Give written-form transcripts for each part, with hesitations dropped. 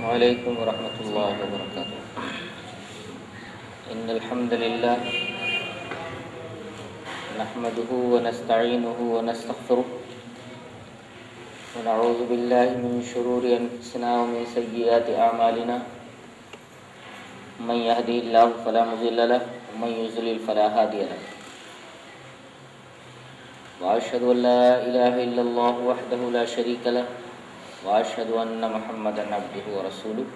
وعلیکم ورحمۃ اللہ وبرکاتہ۔ ان الحمد للہ نحمده ونستعینه ونستغفره ونعوذ باللہ من شرور انفسنا ومن سیئات اعمالنا، من يهده الله فلا مضل له ومن يضلل فلا هادي له، واشهد ان لا اله الا الله وحده لا شريك له، واشهد ان محمدا عبده ورسوله،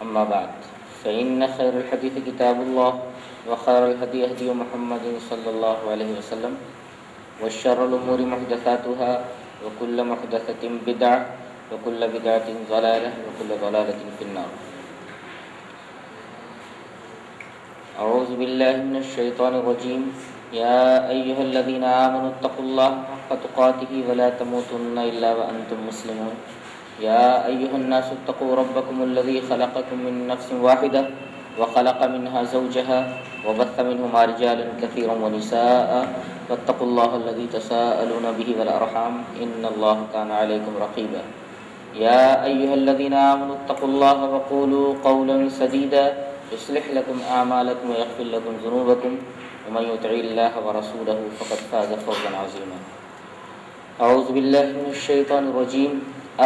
اما بعد فان خير الحديث كتاب الله، وخير الهدي هدي محمد صلى الله عليه وسلم، وشر الامور محدثاتها، وكل محدثة بدعة، وكل بدعة ضلالة، وكل ضلالة في النار۔ اعوذ باللہ من الشیطان الرجیم، یا ایہا الذین آمنوا اتقوا اللہ حق تقاتہ ولا تموتن الا وانتم مسلمون، یا ایہا الناس اتقوا ربکم الذی خلقکم من نفس واحدہ وخلق منها زوجها وبث منهما رجالا كثيرا ونساء واتقوا الله الذي تساءلون به والأرحام إن الله كان عليكم رقيبا، يا أيها الذين آمنوا اتقوا الله وقولوا قولا سديدا يصلح لكم أعمالكم ويغفر لكم ذنوبكم، ومن يطع الله ورسوله فقد فاز فوزا عظيما۔ أعوذ بالله من الشيطان الرجيم،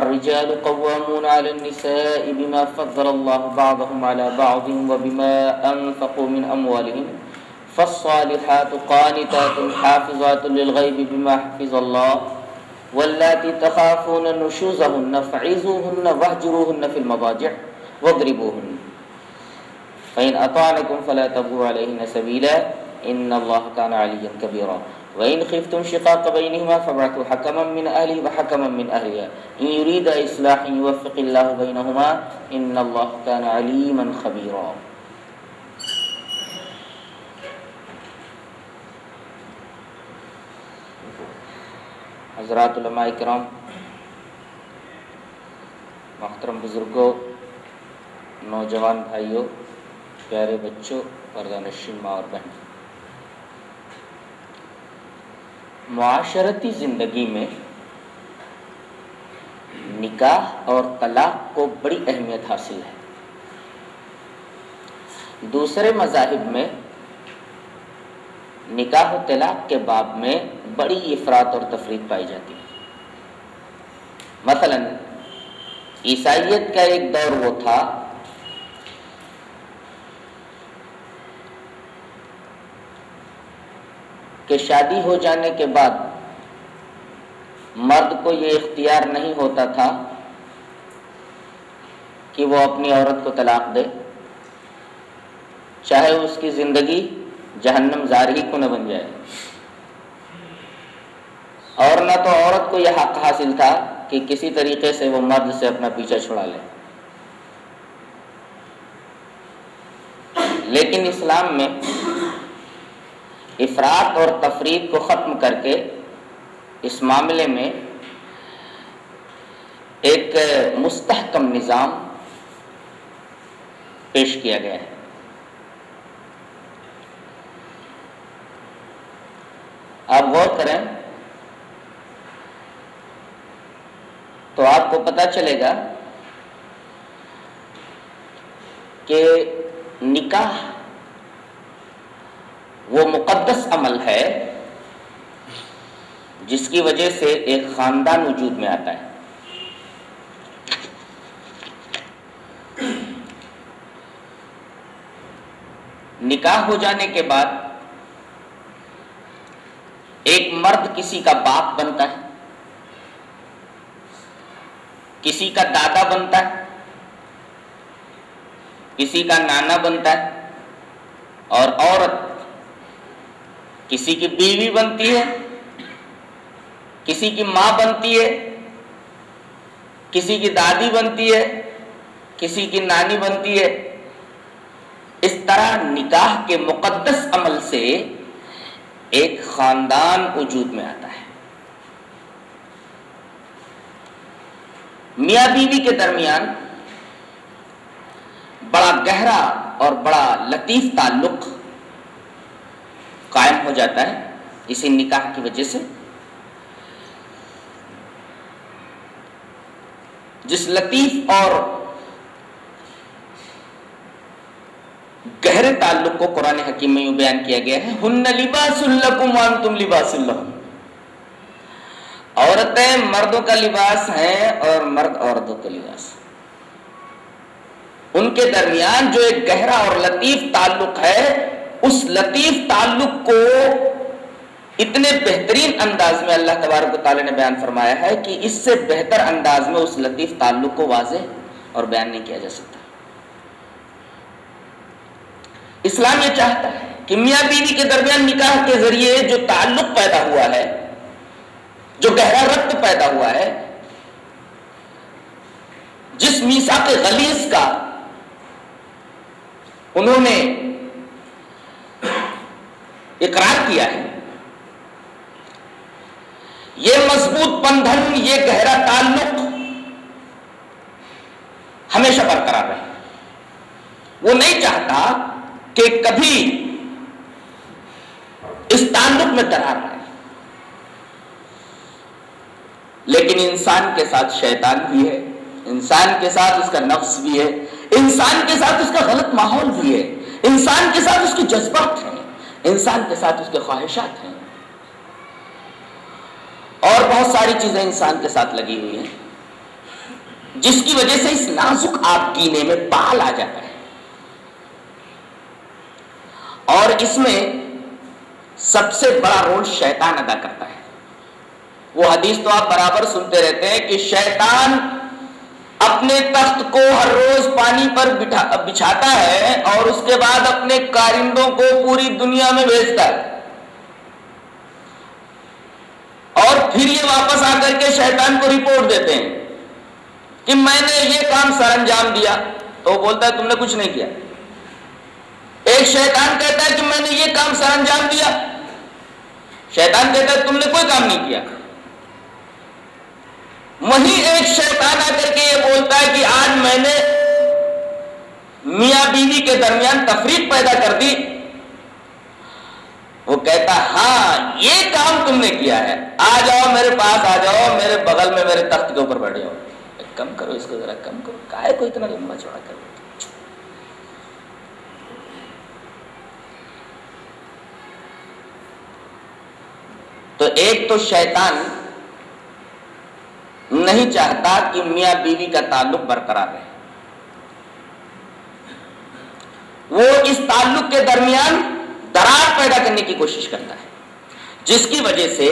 الرجال قوامون على النساء بما فضل الله بعضهم على بعض وبما أنفقوا من أموالهم، فالصالحات قانتات حافظات للغيب بما حفظ الله، واللاتي تخافون نشوزهن فعظوهن واهجروهن في المضاجع واضربوهن، فإن أطعنكم فلا تبغوا عليهن سبيلا إن الله كان عليا كبيرا، وإن خفتم شقاق بينهما فابعثوا حكما من أهله وحكما من أهلها إن يريد إصلاحا يوفق الله بينهما إن الله كان عليما خبيرا۔ حضرات علماء کرام، محترم بزرگوں، نوجوان بھائیوں، پیارے بچوں، پردہ نشین ماں اور بہن، معاشرتی زندگی میں نکاح اور طلاق کو بڑی اہمیت حاصل ہے۔ دوسرے مذاہب میں نکاح و طلاق کے باب میں بڑی افراط اور تفریط پائی جاتی ہے۔ مثلا عیسائیت کا ایک دور وہ تھا کہ شادی ہو جانے کے بعد مرد کو یہ اختیار نہیں ہوتا تھا کہ وہ اپنی عورت کو طلاق دے، چاہے اس کی زندگی جہنم زار ہی کو نہ بن جائے، اور نہ تو عورت کو یہ حق حاصل تھا کہ کسی طریقے سے وہ مرد سے اپنا پیچھا چھڑا لے۔ لیکن اسلام میں افراط اور تفریط کو ختم کر کے اس معاملے میں ایک مستحکم نظام پیش کیا گیا ہے۔ آپ غور کریں تو آپ کو پتہ چلے گا کہ نکاح وہ مقدس عمل ہے جس کی وجہ سے ایک خاندان وجود میں آتا ہے۔ نکاح ہو جانے کے بعد ایک مرد کسی کا باپ بنتا ہے، کسی کا دادا بنتا ہے، کسی کا نانا بنتا ہے، اور عورت کسی کی بیوی بنتی ہے، کسی کی ماں بنتی ہے، کسی کی دادی بنتی ہے، کسی کی نانی بنتی ہے۔ اس طرح نکاح کے مقدس عمل سے ایک خاندان وجود میں آتا ہے۔ میاں بیوی کے درمیان بڑا گہرا اور بڑا لطیف تعلق قائم ہو جاتا ہے اسی نکاح کی وجہ سے۔ جس لطیف اور گہرے تعلق کو قرآن حکیم میں یوں بیان کیا گیا ہے، ہن لباس لکم وانتم لباس لہم، عورتیں مردوں کا لباس ہیں اور مرد عورتوں کا لباس۔ ان کے درمیان جو ایک گہرا اور لطیف تعلق ہے، اس لطیف تعلق کو اتنے بہترین انداز میں اللہ تبارک و تعالی نے بیان فرمایا ہے کہ اس سے بہتر انداز میں اس لطیف تعلق کو واضح اور بیان نہیں کیا جا سکتا۔ اسلام یہ چاہتا ہے کہ میاں بیوی کے درمیان نکاح کے ذریعے جو تعلق پیدا ہوا ہے، جو گہرا ربط پیدا ہوا ہے، جس میثاق غلیظ کا انہوں نے اقرار کیا ہے، یہ مضبوط بندھن، یہ گہرا تعلق ہمیشہ برقرار رہے۔ وہ نہیں چاہتا کہ کبھی اس تعلق میں درار آئے، لیکن انسان کے ساتھ شیطان بھی ہے، انسان کے ساتھ اس کا نفس بھی ہے، انسان کے ساتھ اس کا غلط ماحول بھی ہے، انسان کے ساتھ اس کے جذبات ہیں، انسان کے ساتھ اس کے خواہشات ہیں، اور بہت ساری چیزیں انسان کے ساتھ لگی ہوئی ہیں، جس کی وجہ سے اس نازک آبگینے میں بال آ جاتا ہے۔ اور اس میں سب سے بڑا رول شیطان ادا کرتا ہے۔ وہ حدیث تو آپ برابر سنتے رہتے ہیں کہ شیطان اپنے تخت کو ہر روز پانی پر بچھاتا ہے اور اس کے بعد اپنے کارندوں کو پوری دنیا میں بھیجتا ہے، اور پھر یہ واپس آ کر کے شیطان کو رپورٹ دیتے ہیں کہ میں نے یہ کام سر انجام دیا، تو وہ بولتا ہے تم نے کچھ نہیں کیا۔ ایک شیطان کہتا ہے کہ میں نے یہ کام سر انجام دیا، شیطان کہتا ہے تم نے کوئی کام نہیں کیا۔ وہیں ایک شیطان آ کر کے یہ بولتا ہے کہ آج میں نے میاں بیوی کے درمیان تفریق پیدا کر دی، وہ کہتا ہاں یہ کام تم نے کیا ہے، آ جاؤ میرے پاس، آ جاؤ میرے بغل میں میرے تخت کے اوپر بیٹھ جاؤ، کم کرو اس کو، ذرا کم کرو، کاہے کو اتنا لمبا چوڑا کرو۔ تو ایک تو شیطان نہیں چاہتا کہ میاں بیوی کا تعلق برقرار رہے، وہ اس تعلق کے درمیان دراڑ پیدا کرنے کی کوشش کرتا ہے، جس کی وجہ سے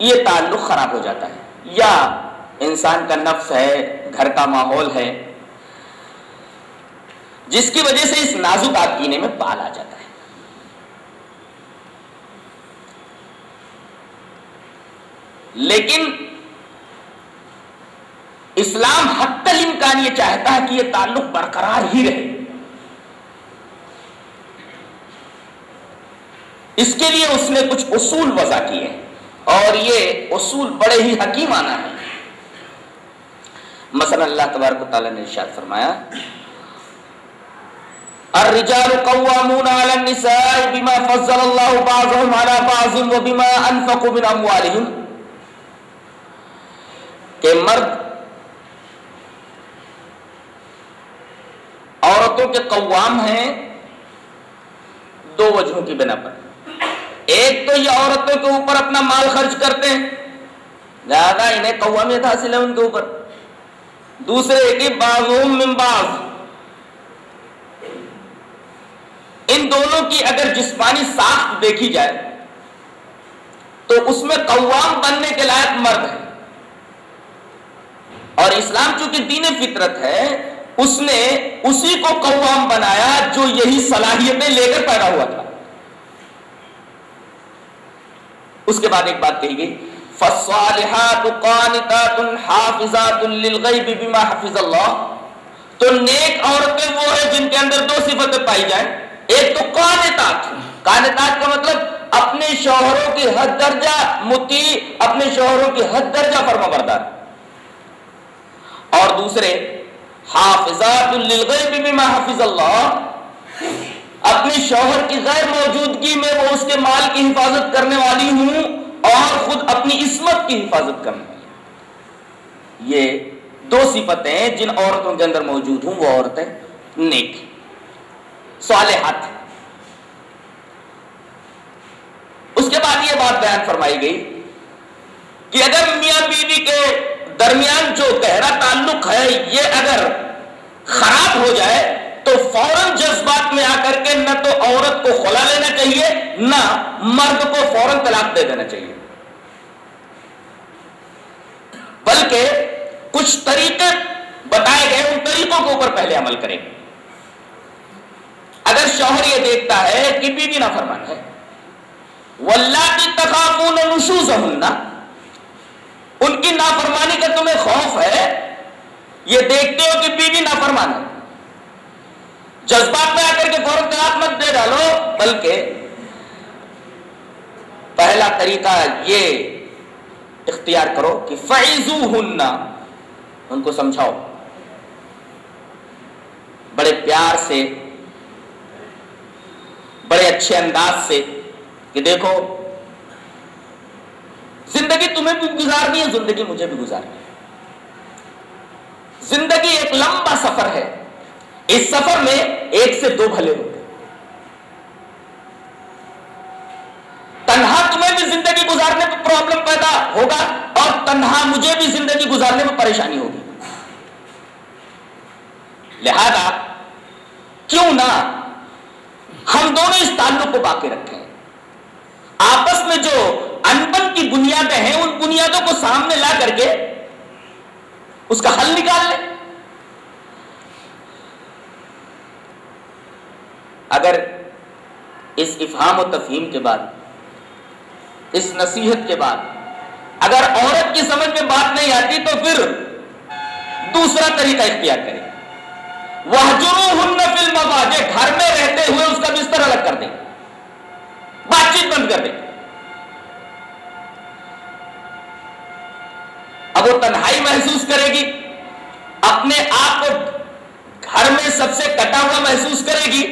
یہ تعلق خراب ہو جاتا ہے، یا انسان کا نفس ہے، گھر کا ماحول ہے، جس کی وجہ سے اس نازک آبگینے میں بال آ جاتا ہے۔ لیکن اسلام حتی الامکان یہ چاہتا ہے کہ یہ تعلق برقرار ہی رہے، اس کے لیے اس نے کچھ اصول وضع کیے، اور یہ اصول بڑے ہی حکیمانہ ہیں۔ مثلا اللہ تبارک و تعالی نے ارشاد فرمایا، الرجال قوامون علی النساء بما فضل اللہ بعضهم علی بعض وبما انفقوا من اموالهم، کہ مرد عورتوں کے قوام ہیں دو وجہوں کی بنا پر۔ ایک تو یہ عورتوں کے اوپر اپنا مال خرچ کرتے ہیں، زیادہ انہیں قوامیت حاصل ہے ان کے اوپر۔ دوسرے کہ بعضهم من بعض، ان دونوں کی اگر جسمانی ساخت دیکھی جائے تو اس میں قوام بننے کے لائق مرد ہے، اور اسلام چونکہ دین فطرت ہے، اس نے اسی کو قوام بنایا جو یہی صلاحیتیں لے کر پیدا ہوا تھا۔ اس کے بعد ایک بات کہی گئی، فَالصَّالِحَاتُ قَانِتَاتٌ حَافِظَاتٌ لِلْغَيْبِ بِمَا حَفِظَ اللَّهُ، تو نیک عورتیں وہ ہیں جن کے اندر دو صفتیں پائی جائیں، ایک تو قانتات، قانتات کا مطلب اپنے شوہروں کی حد درجہ مطیع، اپنے شوہروں کی حد درجہ فرما بردار، اور دوسرے حافظات للغیب بما حفظ اللہ، اپنے شوہر کی غیر موجودگی میں وہ اس کے مال کی حفاظت کرنے والی ہوں اور خود اپنی عصمت کی حفاظت کرنے والی۔ یہ دو صفتیں جن عورتوں کے اندر موجود ہوں وہ عورتیں نیک صالحات. اس کے بعد یہ بات بیان فرمائی گئی کہ اگر میاں بیوی کے درمیان جو گہرا تعلق ہے یہ اگر خراب ہو جائے تو فوراً جذبات میں آ کر کے نہ تو عورت کو خلا لینا چاہیے نہ مرد کو فوراً طلاق دے دینا چاہیے، بلکہ کچھ طریقے بتائے گئے ان طریقوں کے اوپر پہلے عمل کریں. اگر شوہر یہ دیکھتا ہے کہ بیوی نافرمان ہے، واللاتی تخافون نشوزہن، ان کی نافرمانی کا تمہیں خوف ہے، یہ دیکھتے ہو کہ بیوی نافرمان ہے، جذبات میں آ کر کے فوراً طلاق مت دے ڈالو، بلکہ پہلا طریقہ یہ اختیار کرو کہ فعظوہن، ان کو سمجھاؤ بڑے پیار سے، بڑے اچھے انداز سے کہ دیکھو زندگی تمہیں بھی گزارنی ہے، زندگی مجھے بھی گزارنی ہے. زندگی ایک لمبا سفر ہے، اس سفر میں ایک سے دو بھلے ہوتے ہیں. تنہا تمہیں بھی زندگی گزارنے میں پرابلم پیدا ہوگا اور تنہا مجھے بھی زندگی گزارنے میں پریشانی ہوگی. لہذا کیوں نہ ہم دونوں اس تعلق کو باقی رکھیں، آپس میں جو انبن کی بنیادیں ہیں ان بنیادوں کو سامنے لا کر کے اس کا حل نکال لیں. اگر اس افہام و تفہیم کے بعد، اس نصیحت کے بعد اگر عورت کی سمجھ میں بات نہیں آتی تو پھر دوسرا طریقہ اختیار کریں، وَاهْجُرُوهُنَّ فِي الْمَضَاجِعِ، گھر میں رہتے ہوئے اس کا بستر الگ کر دیں، بات چیت بند کر دیں. اب وہ تنہائی محسوس کرے گی، اپنے آپ کو گھر میں سب سے کٹا ہوا محسوس کرے گی،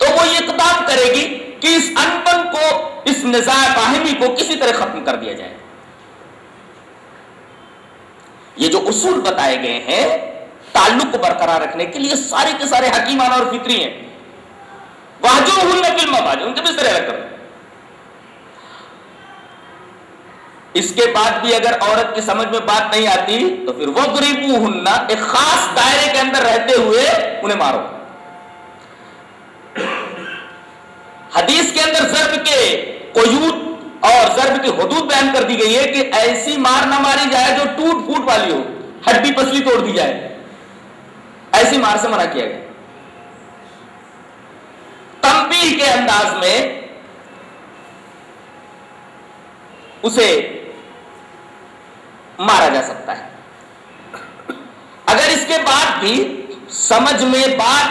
تو وہ یہ اقدام کرے گی کہ اس انبن کو، اس نزاع باہمی کو کسی طرح ختم کر دیا جائے. یہ جو اصول بتائے گئے ہیں تعلق کو برقرار رکھنے کے لیے سارے کے سارے حکیمانہ اور فطری ہیں. وَاهْجُرُوهُنَّ فِي الْمَضَاجِعِ، ان کے بستر الگ کر دیں. اس کے بعد بھی اگر عورت کی سمجھ میں بات نہیں آتی تو پھر وَاضْرِبُوهُنَّ، ایک خاص دائرے کے اندر رہتے ہوئے انہیں مارو. حدیث کے اندر ضرب کے قیود اور ضرب کی حدود بیان کر دی گئی ہے کہ ایسی مار نہ ماری جائے جو ٹوٹ پھوٹ والی ہو، ہڈی پسلی توڑ دی جائے، ایسی مار سے منع کیا گیا. تنبیہ کے انداز میں اسے مارا جا سکتا ہے. اگر اس کے بعد بھی سمجھ میں بات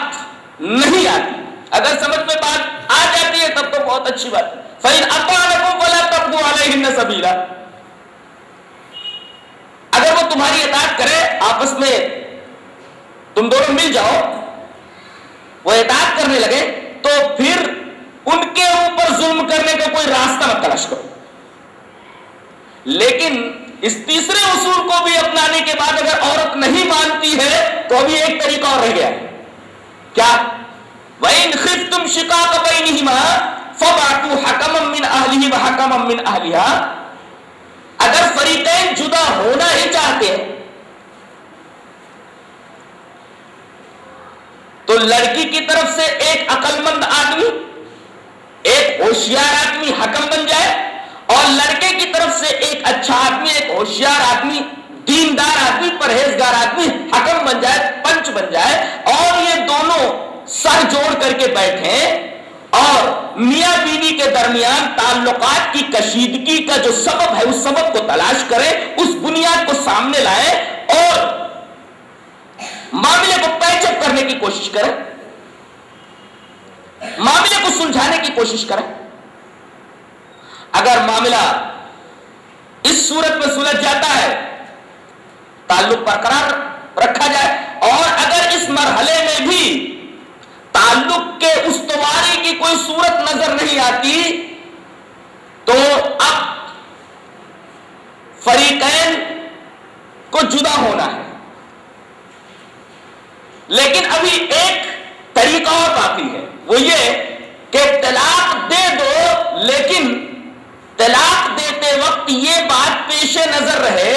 نہیں آتی، اگر سمجھ میں بات آ جاتی ہے تب تو بہت اچھی بات. فَإِنْ أَطَاعْنَكُمْ فَلَا تَبْغُوا عَلَيْهِنَّ سَبِيلًا، اگر وہ تمہاری اطاعت کرے، آپس میں تم دونوں مل جاؤ، وہ اطاعت کرنے لگے، تو پھر ان کے اوپر ظلم کرنے کا کوئی راستہ مت تلاش کرو. لیکن اس تیسرے اصول کو بھی اپنانے کے بعد اگر عورت نہیں مانتی ہے تو ابھی ایک طریقہ اور رہ گیا. کیا؟ وَإِنْ خِفْتُمْ شِقَاقَ بَيْنِهِمَا فَبَعْثُوا حَكَمًا مِّنْ أَهْلِهِ وَحَكَمًا مِّنْ أَهْلِهَا، اگر فریقین جدا ہونا ہی چاہتے ہیں تو لڑکی کی طرف سے ایک عقل مند آدمی، ایک ہوشیار آدمی حکم بن جائے، اور لڑکے کی طرف سے ایک اچھا آدمی، ایک ہوشیار آدمی، دیندار آدمی، پرہیزگار آدمی حکم بن جائے، پنچ بن جائے، اور یہ دونوں سر جوڑ کر کے بیٹھیں اور میاں بیوی کے درمیان تعلقات کی کشیدگی کا جو سبب ہے اس سبب کو تلاش کریں، اس بنیاد کو سامنے لائیں اور معاملے کو پیچ اپ کرنے کی کوشش کریں، معاملے کو سلجھانے کی کوشش کریں. اگر معاملہ اس صورت میں سلجھ جاتا ہے، تعلق برقرار رکھا جائے، اور اگر اس مرحلے میں بھی تعلق کے استواری کی کوئی صورت نظر نہیں آتی تو اب فریقین لیکن ابھی ایک طریقہ اور باقی ہے، وہ یہ کہ طلاق دے دو، لیکن طلاق دیتے وقت یہ بات پیش نظر رہے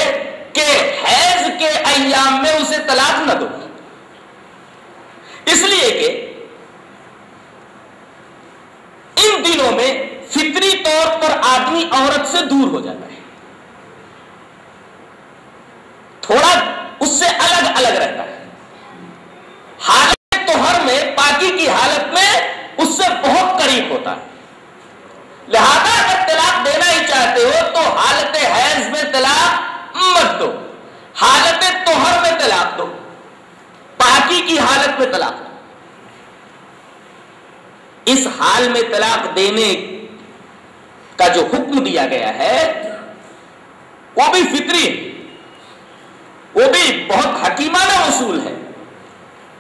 کہ حیض کے ایام میں اسے طلاق نہ دو، اس لیے کہ ان دنوں میں فطری طور پر آدمی عورت سے دور ہو جاتا ہے، تھوڑا اس سے الگ الگ رہتا ہے، حالت طہر میں پاکی کی حالت میں اس سے بہت قریب ہوتا ہے، لہذا اگر طلاق دینا ہی چاہتے ہو تو حالت حیض میں طلاق مت دو، حالت طہر میں طلاق دو، پاکی کی حالت میں طلاق دو۔ اس حال میں طلاق دینے کا جو حکم دیا گیا ہے وہ بھی فطری ہے، وہ بھی بہت حکیمانہ اصول ہے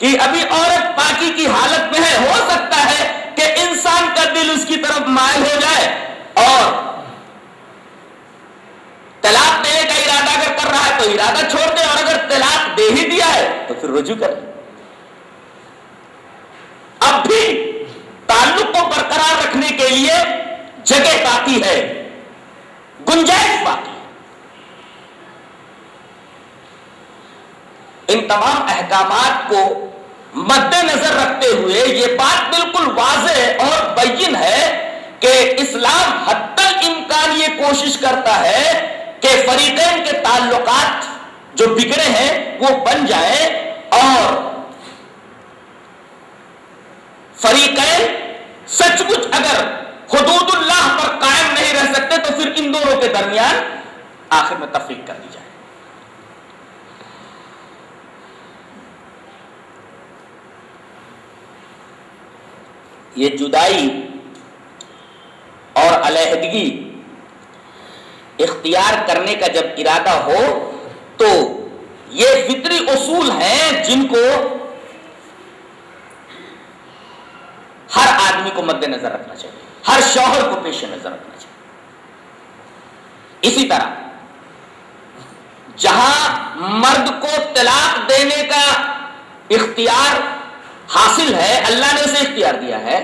کہ ابھی عورت پاکی کی حالت میں ہے، ہو سکتا ہے کہ انسان کا دل اس کی طرف مائل ہو جائے اور طلاق دینے کا ارادہ اگر کر رہا ہے تو ارادہ چھوڑ دے، اور اگر طلاق دے ہی دیا ہے تو پھر رجوع کرے۔ اب بھی تعلق کو برقرار رکھنے کے لیے جگہ باقی ہے، گنجائش باقی ہے۔ ان تمام احکامات کو مد نظر رکھتے ہوئے یہ بات بالکل واضح اور بین ہے کہ اسلام حتی الامکان یہ کوشش کرتا ہے کہ فریقین کے تعلقات جو بگڑے ہیں وہ بن جائیں، اور فریقین سچ مچ اگر حدود اللہ پر قائم نہیں رہ سکتے تو پھر ان دونوں کے درمیان آخر میں تفریق کر دی جائے۔ یہ جدائی اور علیحدگی اختیار کرنے کا جب ارادہ ہو تو یہ فطری اصول ہیں جن کو ہر آدمی کو مد نظر رکھنا چاہیے، ہر شوہر کو پیش نظر رکھنا چاہیے۔ اسی طرح جہاں مرد کو طلاق دینے کا اختیار حاصل ہے، اللہ نے اسے اختیار دیا ہے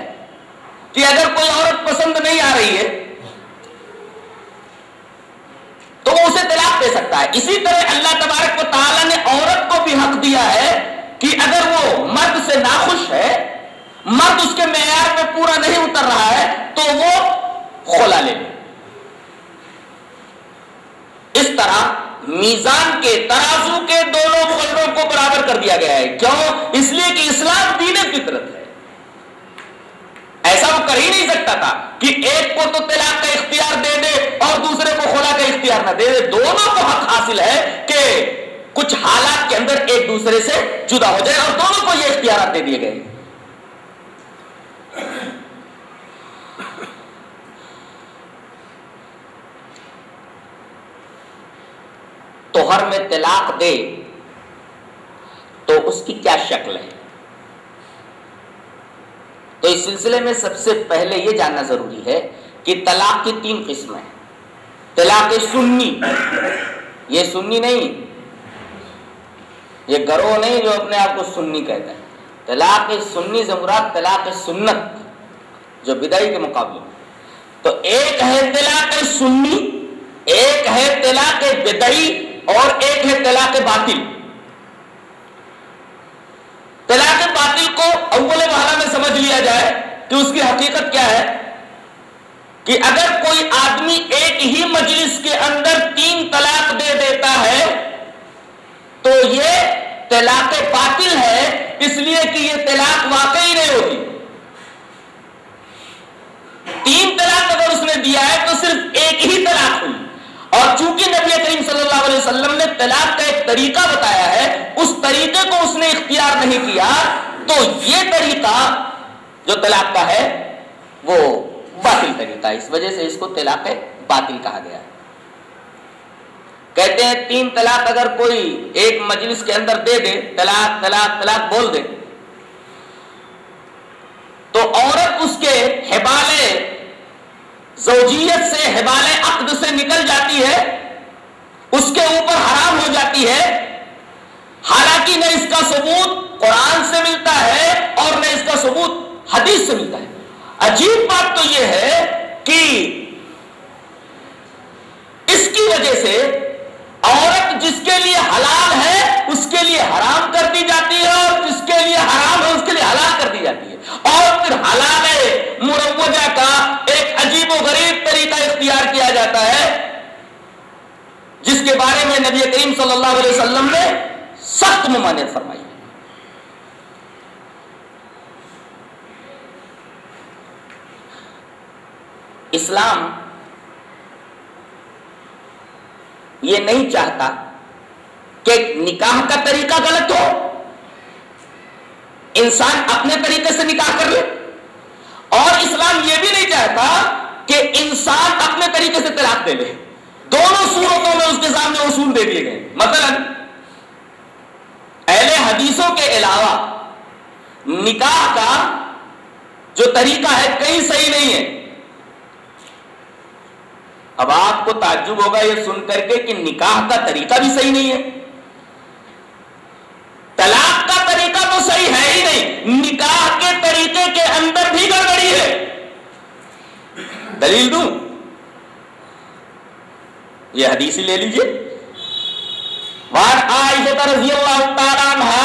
کہ اگر کوئی عورت پسند نہیں آ رہی ہے تو وہ اسے طلاق دے سکتا ہے۔ اسی طرح اللہ تبارک و تعالیٰ نے عورت کو بھی حق دیا ہے کہ اگر وہ مرد سے ناخوش ہے، مرد اس کے معیار پہ پورا نہیں اتر رہا ہے تو وہ خلا لے لے۔ اس طرح میزان کے ترازو کے دونوں پلڑوں کو برابر کر دیا گیا ہے۔ کیوں؟ اس لیے کہ اسلام دین فطرت ہے، ایسا وہ کر ہی نہیں سکتا تھا کہ ایک کو تو طلاق کا اختیار دے دے اور دوسرے کو خلا کا اختیار نہ دے دے۔ دونوں کو حق حاصل ہے کہ کچھ حالات کے اندر ایک دوسرے سے جدا ہو جائے، اور دونوں کو یہ اختیارات دے دیے گئے۔ طہر میں طلاق دے تو اس کی کیا شکل ہے؟ تو اس سلسلے میں سب سے پہلے یہ جاننا ضروری ہے کہ طلاق کی 3 قسمیں ہیں۔ طلاق سنی، یہ سنی نہیں، یہ گروہ نہیں جو اپنے آپ کو سنی کہتا ہے۔ طلاق سنی سے مراد طلاق سنت جو بدعی کے مقابلے میں۔ تو ایک ہے طلاق سنی، ایک ہے طلاق بدعی، اور ایک ہے طلاق باطل۔ طلاق باطل کو اول مرحلہ میں سمجھ لیا جائے کہ اس کی حقیقت کیا ہے کہ اگر کوئی آدمی ایک ہی مجلس کے اندر 3 طلاق دے دیتا ہے تو یہ طلاق باطل ہے، اس لیے کہ یہ طلاق واقعی نہیں ہوتی۔ 3 طلاق اگر اس نے دیا ہے تو صرف ایک ہی طلاق ہوئی، اور چونکہ نبی کریم صلی اللہ علیہ وسلم نے طلاق کا ایک طریقہ بتایا ہے، اس طریقے کو اس نے اختیار نہیں کیا، تو یہ طریقہ جو طلاق کا ہے وہ باطل طریقہ ہے، اس وجہ سے اس کو طلاق باطل کہا گیا ہے۔ کہتے ہیں 3 طلاق اگر کوئی ایک مجلس کے اندر دے دے، طلاق طلاق طلاق بول دے، تو عورت اس کے حبالے زوجیت سے، حبالے عقد سے نکل جاتی ہے، اس کے اوپر حرام ہو جاتی ہے، حالانکہ نہ اس کا ثبوت قرآن سے ملتا ہے اور نہ اس کا ثبوت حدیث سے ملتا ہے۔ عجیب بات تو یہ ہے کہ اس کی وجہ سے عورت جس کے لیے حلال ہے اس کے لیے حرام کر دی جاتی ہے، اور جس کے لیے حرام ہے اس کے لیے حلال کر دی جاتی ہے، اور پھر حلال مروجہ کا ایک عجیب و غریب طریقہ اختیار کیا جاتا ہے جس کے بارے میں نبی کریم صلی اللہ علیہ وسلم نے سخت ممانعت فرمائی۔ اسلام یہ نہیں چاہتا کہ نکاح کا طریقہ غلط ہو، انسان اپنے طریقے سے نکاح کر لے، اور اسلام یہ بھی نہیں چاہتا کہ انسان اپنے طریقے سے طلاق دے لے۔ دونوں صورتوں میں اس کے سامنے اصول دے دیے گئے۔ مثلا اہل حدیثوں کے علاوہ نکاح کا جو طریقہ ہے کہیں صحیح نہیں ہے۔ اب آپ کو تعجب ہوگا یہ سن کر کے کہ نکاح کا طریقہ بھی صحیح نہیں ہے، طلاق کا طریقہ تو صحیح ہے ہی نہیں، نکاح کے طریقے کے اندر بھی گڑبڑی ہے۔ دلیل دوں؟ یہ حدیث ہی لے لیجئے۔ وعن عائشہ رضی اللہ تعالی عنہا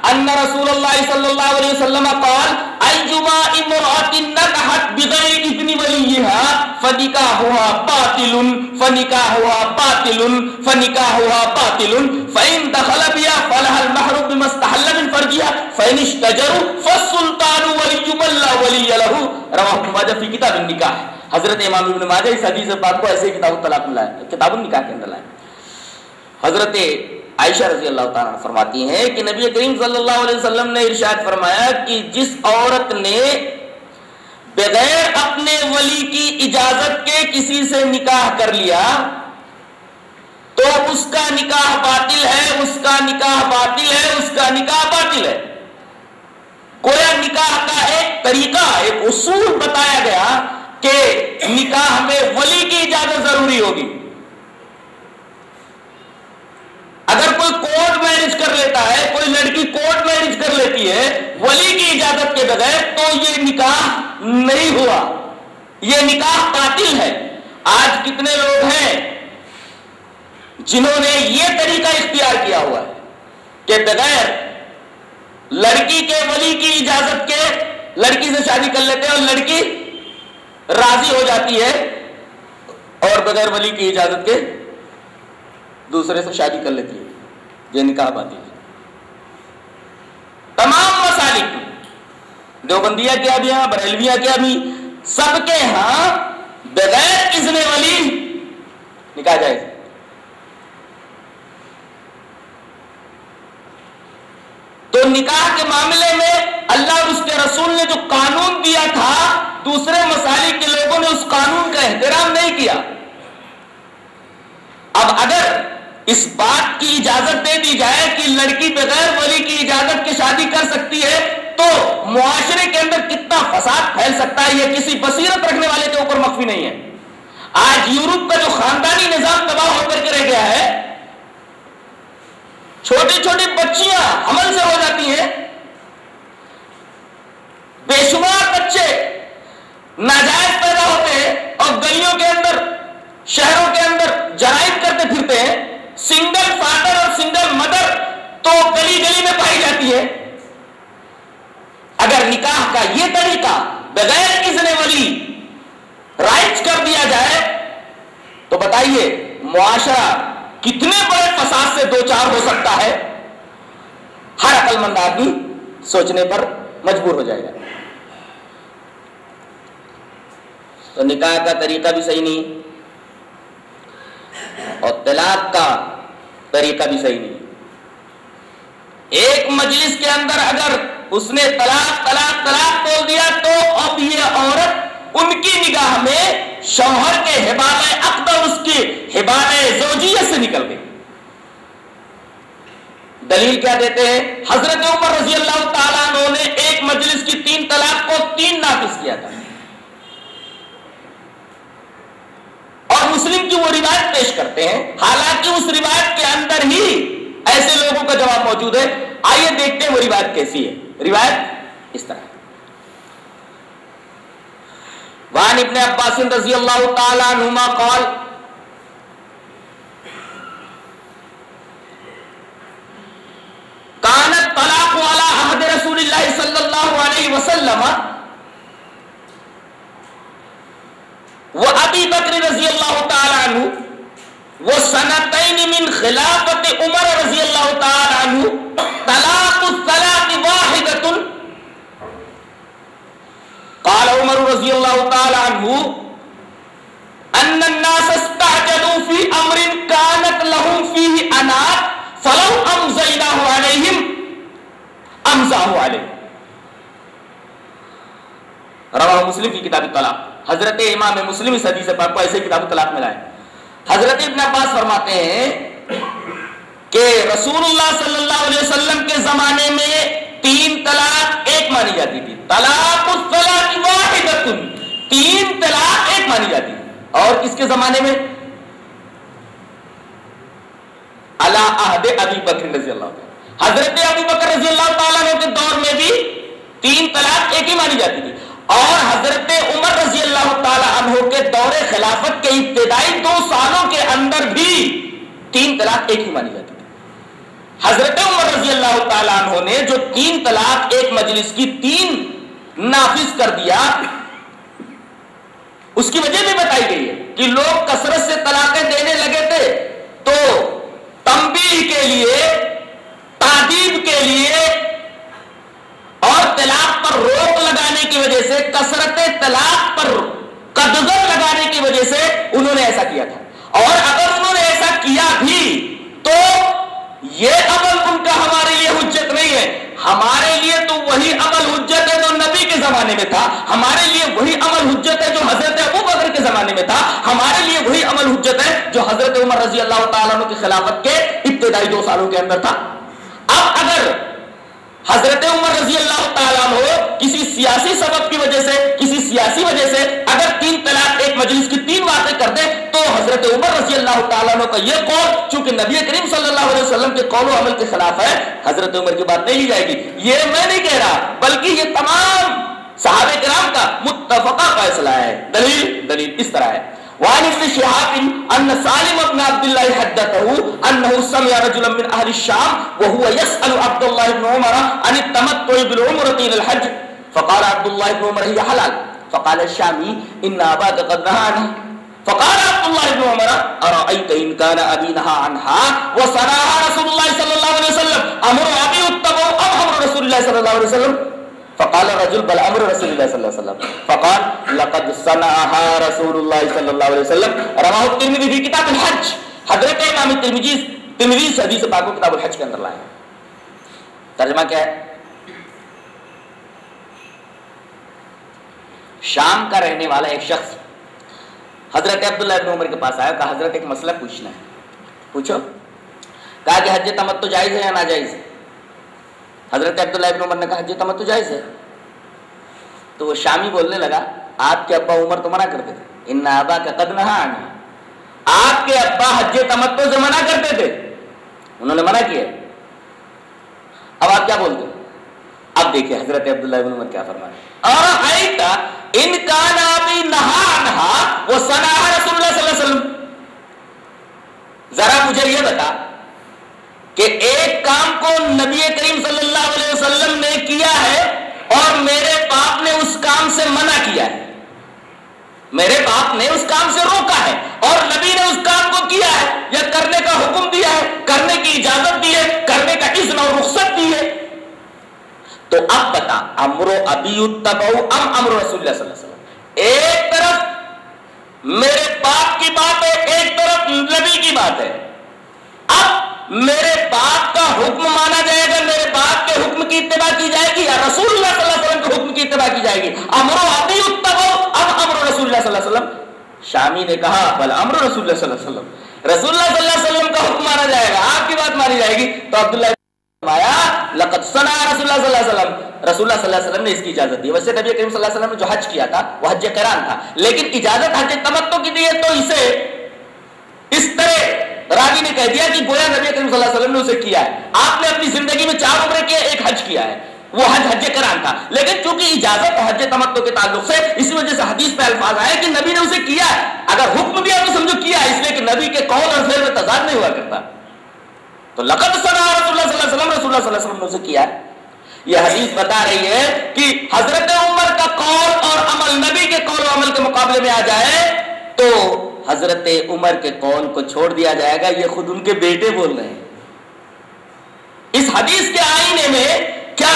ان رسول اللہ صلی اللہ علیہ وسلم قال ایما امرأة نکحت بغیر اذن ولیها فنکاحها باطل فنکاحها باطل فنکاحها باطل فإن دخل بها فلها المهر بما استحل من فرجها فإن اشتجروا فالسلطان ولي من لا ولي له رواه ابن ماجہ فی کتاب النکاح۔ حضرت امام ابن ماجہ اس حدیث بات کو ایسے کتاب الطلاق میں لائے، کتاب النکاح کے اندر لائے۔ حضرت عائشہ رضی اللہ تعالیٰ فرماتی ہیں کہ نبی کریم صلی اللہ علیہ وسلم نے ارشاد فرمایا کہ جس عورت نے بغیر اپنے ولی کی اجازت کے کسی سے نکاح کر لیا تو اس کا نکاح باطل ہے، اس کا نکاح باطل ہے، اس کا نکاح باطل ہے۔ گویا نکاح کا ایک طریقہ، ایک اصول بتایا گیا کہ نکاح میں ولی کی اجازت ضروری ہوگی۔ اگر کوئی کورٹ میرج کر لیتا ہے، کوئی لڑکی کورٹ میرج کر لیتی ہے ولی کی اجازت کے بغیر، تو یہ نکاح نہیں ہوا، یہ نکاح باطل ہے۔ آج کتنے لوگ ہیں جنہوں نے یہ طریقہ اختیار کیا ہوا ہے کہ بغیر لڑکی کے ولی کی اجازت کے لڑکی سے شادی کر لیتے ہیں، اور لڑکی راضی ہو جاتی ہے اور بغیر ولی کی اجازت کے دوسرے سے شادی کر لیتی ہے، یہ نکاح باطل ہے۔ تمام مسالک، دیوبندیہ کیا بھی ہیں، بریلویہ کیا بھی، سب کے ہاں بغیر اذن ولی نکاح جائز ہے۔ تو نکاح کے معاملے میں اللہ اور اس کے رسول نے جو قانون دیا تھا، دوسرے مسالک کے لوگوں نے اس قانون کا احترام نہیں کیا۔ اب اگر اس بات کی اجازت دے دی جائے کہ لڑکی بغیر ولی کی اجازت کے شادی کر سکتی ہے تو معاشرے کے اندر کتنا فساد پھیل سکتا ہے، یہ کسی بصیرت رکھنے والے کے اوپر مخفی نہیں ہے۔ آج یورپ کا جو خاندانی نظام تباہ ہو کر کے رہ گیا ہے، چھوٹی چھوٹی بچیاں حمل سے ہو جاتی ہیں، بے شمار بچے ناجائز پیدا ہوتے ہیں اور گلیوں کے اندر، شہروں کے اندر جرائم کرتے پھرتے ہیں۔ سنگل فادر اور سنگل مدر تو گلی گلی میں پائی جاتی ہے۔ اگر نکاح کا یہ طریقہ بغیر اذن ولی رائج کر دیا جائے تو بتائیے معاشرہ کتنے بڑے فساد سے دوچار ہو سکتا ہے، ہر عقل مند آدمی سوچنے پر مجبور ہو جائے گا۔ تو نکاح کا طریقہ بھی صحیح نہیں اور طلاق کا طریقہ بھی صحیح نہیں۔ ایک مجلس کے اندر اگر اس نے طلاق طلاق طلاق بول دیا تو اب یہ عورت ان کی نگاہ میں شوہر کے حبالہ عقد اور اس کی حبالہ زوجیت سے نکل گئی۔ دلیل کیا دیتے ہیں؟ حضرت عمر رضی اللہ تعالیٰ عنہ نے ایک مجلس کی 3 طلاق کو 3 نافذ کیا تھا، اور مسلم کی وہ روایت پیش کرتے ہیں، حالانکہ اس روایت کے اندر ہی ایسے لوگوں کا جواب موجود ہے۔ آئیے دیکھتے ہیں وہ روایت کیسی ہے. روایت اس طرح. وعن ابن عباس رضی اللہ تعالی عنہما قال كان الطلاق على عهد رسول الله صلى الله عليه وسلم وابي بكر رضي الله تعالى عنه وسنتين من خلافة عمر رضي الله تعالى عنه طلاق الثلاث واحدة. قال عمر رضي الله تعالى عنه ان الناس استعجلوا في امر كانت لهم فيه انات فلو امزيناه عليهم امزاه عليهم. رواه مسلم کی کتاب الطلاق. حضرت امام مسلم اس حدیث پاک کو ایسے کتاب الطلاق میں لائے. حضرت ابن عباس فرماتے ہیں کہ رسول اللہ صلی اللہ علیہ وسلم کے زمانے میں 3 طلاق ایک مانی جاتی تھی. طلاق الثلاث واحدۃ، 3 طلاق ایک مانی جاتی تھی. اور کس کے زمانے میں؟ علی عہد ابی بکر رضی اللہ عنہ. حضرت ابو بکر رضی اللہ تعالیٰ عنہ کے دور میں بھی 3 طلاق ایک ہی مانی جاتی تھی. اور حضرت عمر رضی اللہ تعالیٰ عنہ کے دور خلافت کے ابتدائی 2 سالوں کے اندر بھی 3 طلاق ایک ہی مانی جاتی تھی. حضرت عمر رضی اللہ تعالیٰ عنہ نے جو 3 طلاق ایک مجلس کی 3 نافذ کر دیا، اس کی وجہ بھی بتائی گئی ہے کہ لوگ کثرت سے طلاقیں دینے لگے تھے تو تنبیہ کے لیے، تعدیب کے لیے اور طلاق پر روک لگانے کی وجہ سے، کثرت طلاق پر قدغن لگانے کی وجہ سے انہوں نے ایسا کیا تھا. اور اگر انہوں نے ایسا کیا بھی تو یہ عمل ان کا ہمارے لیے حجت نہیں ہے. ہمارے لیے تو وہی عمل حجت ہے جو نبی کے زمانے میں تھا. ہمارے لیے وہی عمل حجت ہے جو حضرت ابو بکر کے زمانے میں تھا. ہمارے لیے وہی عمل حجت ہے جو حضرت عمر رضی اللہ تعالیٰ عنہ کی خلافت کے ابتدائی 2 سالوں کے اندر تھا. اب اگر حضرت عمر رضی اللہ تعالیٰ عنہ کسی سیاسی سبب کی وجہ سے، کسی سیاسی وجہ سے اگر 3 طلاق ایک مجلس کی 3 واقع کر دے تو حضرت عمر رضی اللہ تعالیٰ عنہ کا یہ قول چونکہ نبی کریم صلی اللہ علیہ وسلم کے قول و عمل کے خلاف ہے، حضرت عمر کی بات نہیں لی جائے گی. یہ میں نہیں کہہ رہا بلکہ یہ تمام صحابہ کرام کا متفقہ فیصلہ ہے. دلیل اس طرح ہے. وعن ابن شهاب ان سالم بن عبد الله حدثه انه سمع رجلا من اهل الشام وهو يسأل عبد الله بن عمر عن التمتع بالعمرة الى الحج فقال عبد الله بن عمر هي حلال فقال الشامي ان اباك قد نهى عنها فقال عبد الله بن عمر ارايت ان كان ابي نهى عنها وصنعها رسول الله صلى الله عليه وسلم امر ابي اتبع ام امر رسول الله صلى الله عليه وسلم فقال الرجل بل امر رسول الله صلى الله عليه وسلم فقال لقد صنعها رسول الله صلى الله عليه وسلم. رواه الترمذي في كتاب الحج. حضرت امام ترمذی اس حدیث پاک کو کتاب الحج کے اندر لائے. ترجمہ کیا ہے؟ شام کا رہنے والا ایک شخص حضرت عبداللہ ابن عمر کے پاس آیا. کہا حضرت ایک مسئلہ پوچھنا ہے. پوچھو. کہا کہ حج تمتع جائز ہے یا ناجائز ہے؟ حضرت عبداللہ ابن عمر نے کہا حج تمتع جائز ہے. تو وہ شامی بولنے لگا آپ کے ابا عمر تو منع کرتے تھے. ان ابا کا قد نہی عنہ. آپ کے ابا حج تمتع سے منع کرتے تھے، انہوں نے منع کیا. اب آپ کیا بولتے؟ اب دیکھیں حضرت عبداللہ ابن عمر کیا فرمایا. ارايت ان كان ابي نهى عنها وصنعها رسول الله صلی اللہ علیہ وسلم. ذرا مجھے یہ بتا کہ ایک کام کو نبی کریم صلی اللہ علیہ وسلم نے کیا ہے اور میرے باپ نے اس کام سے منع کیا ہے. میرے باپ نے اس کام سے روکا ہے اور نبی نے اس کام کو کیا ہے یا کرنے کا حکم دیا ہے، کرنے کی اجازت دی ہے، کرنے کا اذن اور رخصت دی ہے. تو اب بتا امر ابی اتبع ام امر رسول اللہ صلی اللہ علیہ وسلم. ایک طرف میرے باپ کی بات ہے، ایک طرف نبی کی بات ہے. اب میرے باپ کا حکم مانا جائے گا، میرے باپ کے حکم کی اتباع کی جائے گی یا رسول اللہ صلی اللہ علیہ وسلم کے حکم کی اتباع کی جائے گی؟ امر ابی اتبع ام امر رسول اللہ صلی اللہ علیہ وسلم. شامی نے کہا بل امر رسول اللہ صلی اللہ علیہ وسلم. رسول اللہ صلی اللہ علیہ وسلم کا حکم مانا جائے گا، آپ کی بات مانی جائے گی. تو عبداللہ لقد صنع رسول اللہ صلی اللہ علیہ وسلم. رسول اللہ صلی اللہ علیہ وسلم نے اس کی اجازت دی. ویسے نبی کریم صلی اللہ علیہ وسلم نے جو حج کیا تھا وہ حج قران تھا، لیکن اجازت حج تمتع کی دی ہے. تو اسے اس طرح راوی نے کہہ دیا کہ گویا نبی کریم صلی اللہ علیہ وسلم نے اسے کیا ہے. آپ نے اپنی زندگی میں 4 عمریں کی، ایک حج کیا ہے، وہ حج قران تھا. لیکن چونکہ اجازت حج تمتع کے تعلق سے اسی وجہ سے حدیث پہ الفاظ آئے کہ نبی نے اسے کیا ہے. اگر حکم بھی ہے تو سمجھو کیا ہے، اس لیے کہ نبی کے قول اور فعل میں تضاد نہیں ہوا کرتا. تو لقد صنع رسول اللہ صلی اللہ علیہ وسلم، رسول اللہ صلی اللہ علیہ وسلم نے اسے کیا ہے. یہ حدیث بتا رہی ہے کہ حضرت عمر کا قول اور عمل نبی کے قول و عمل کے مقابلے میں آ جائے تو حضرت عمر کے قول کو چھوڑ دیا جائے گا. یہ خود ان کے بیٹے بول رہے ہیں. اس حدیث کے آئینے میں کیا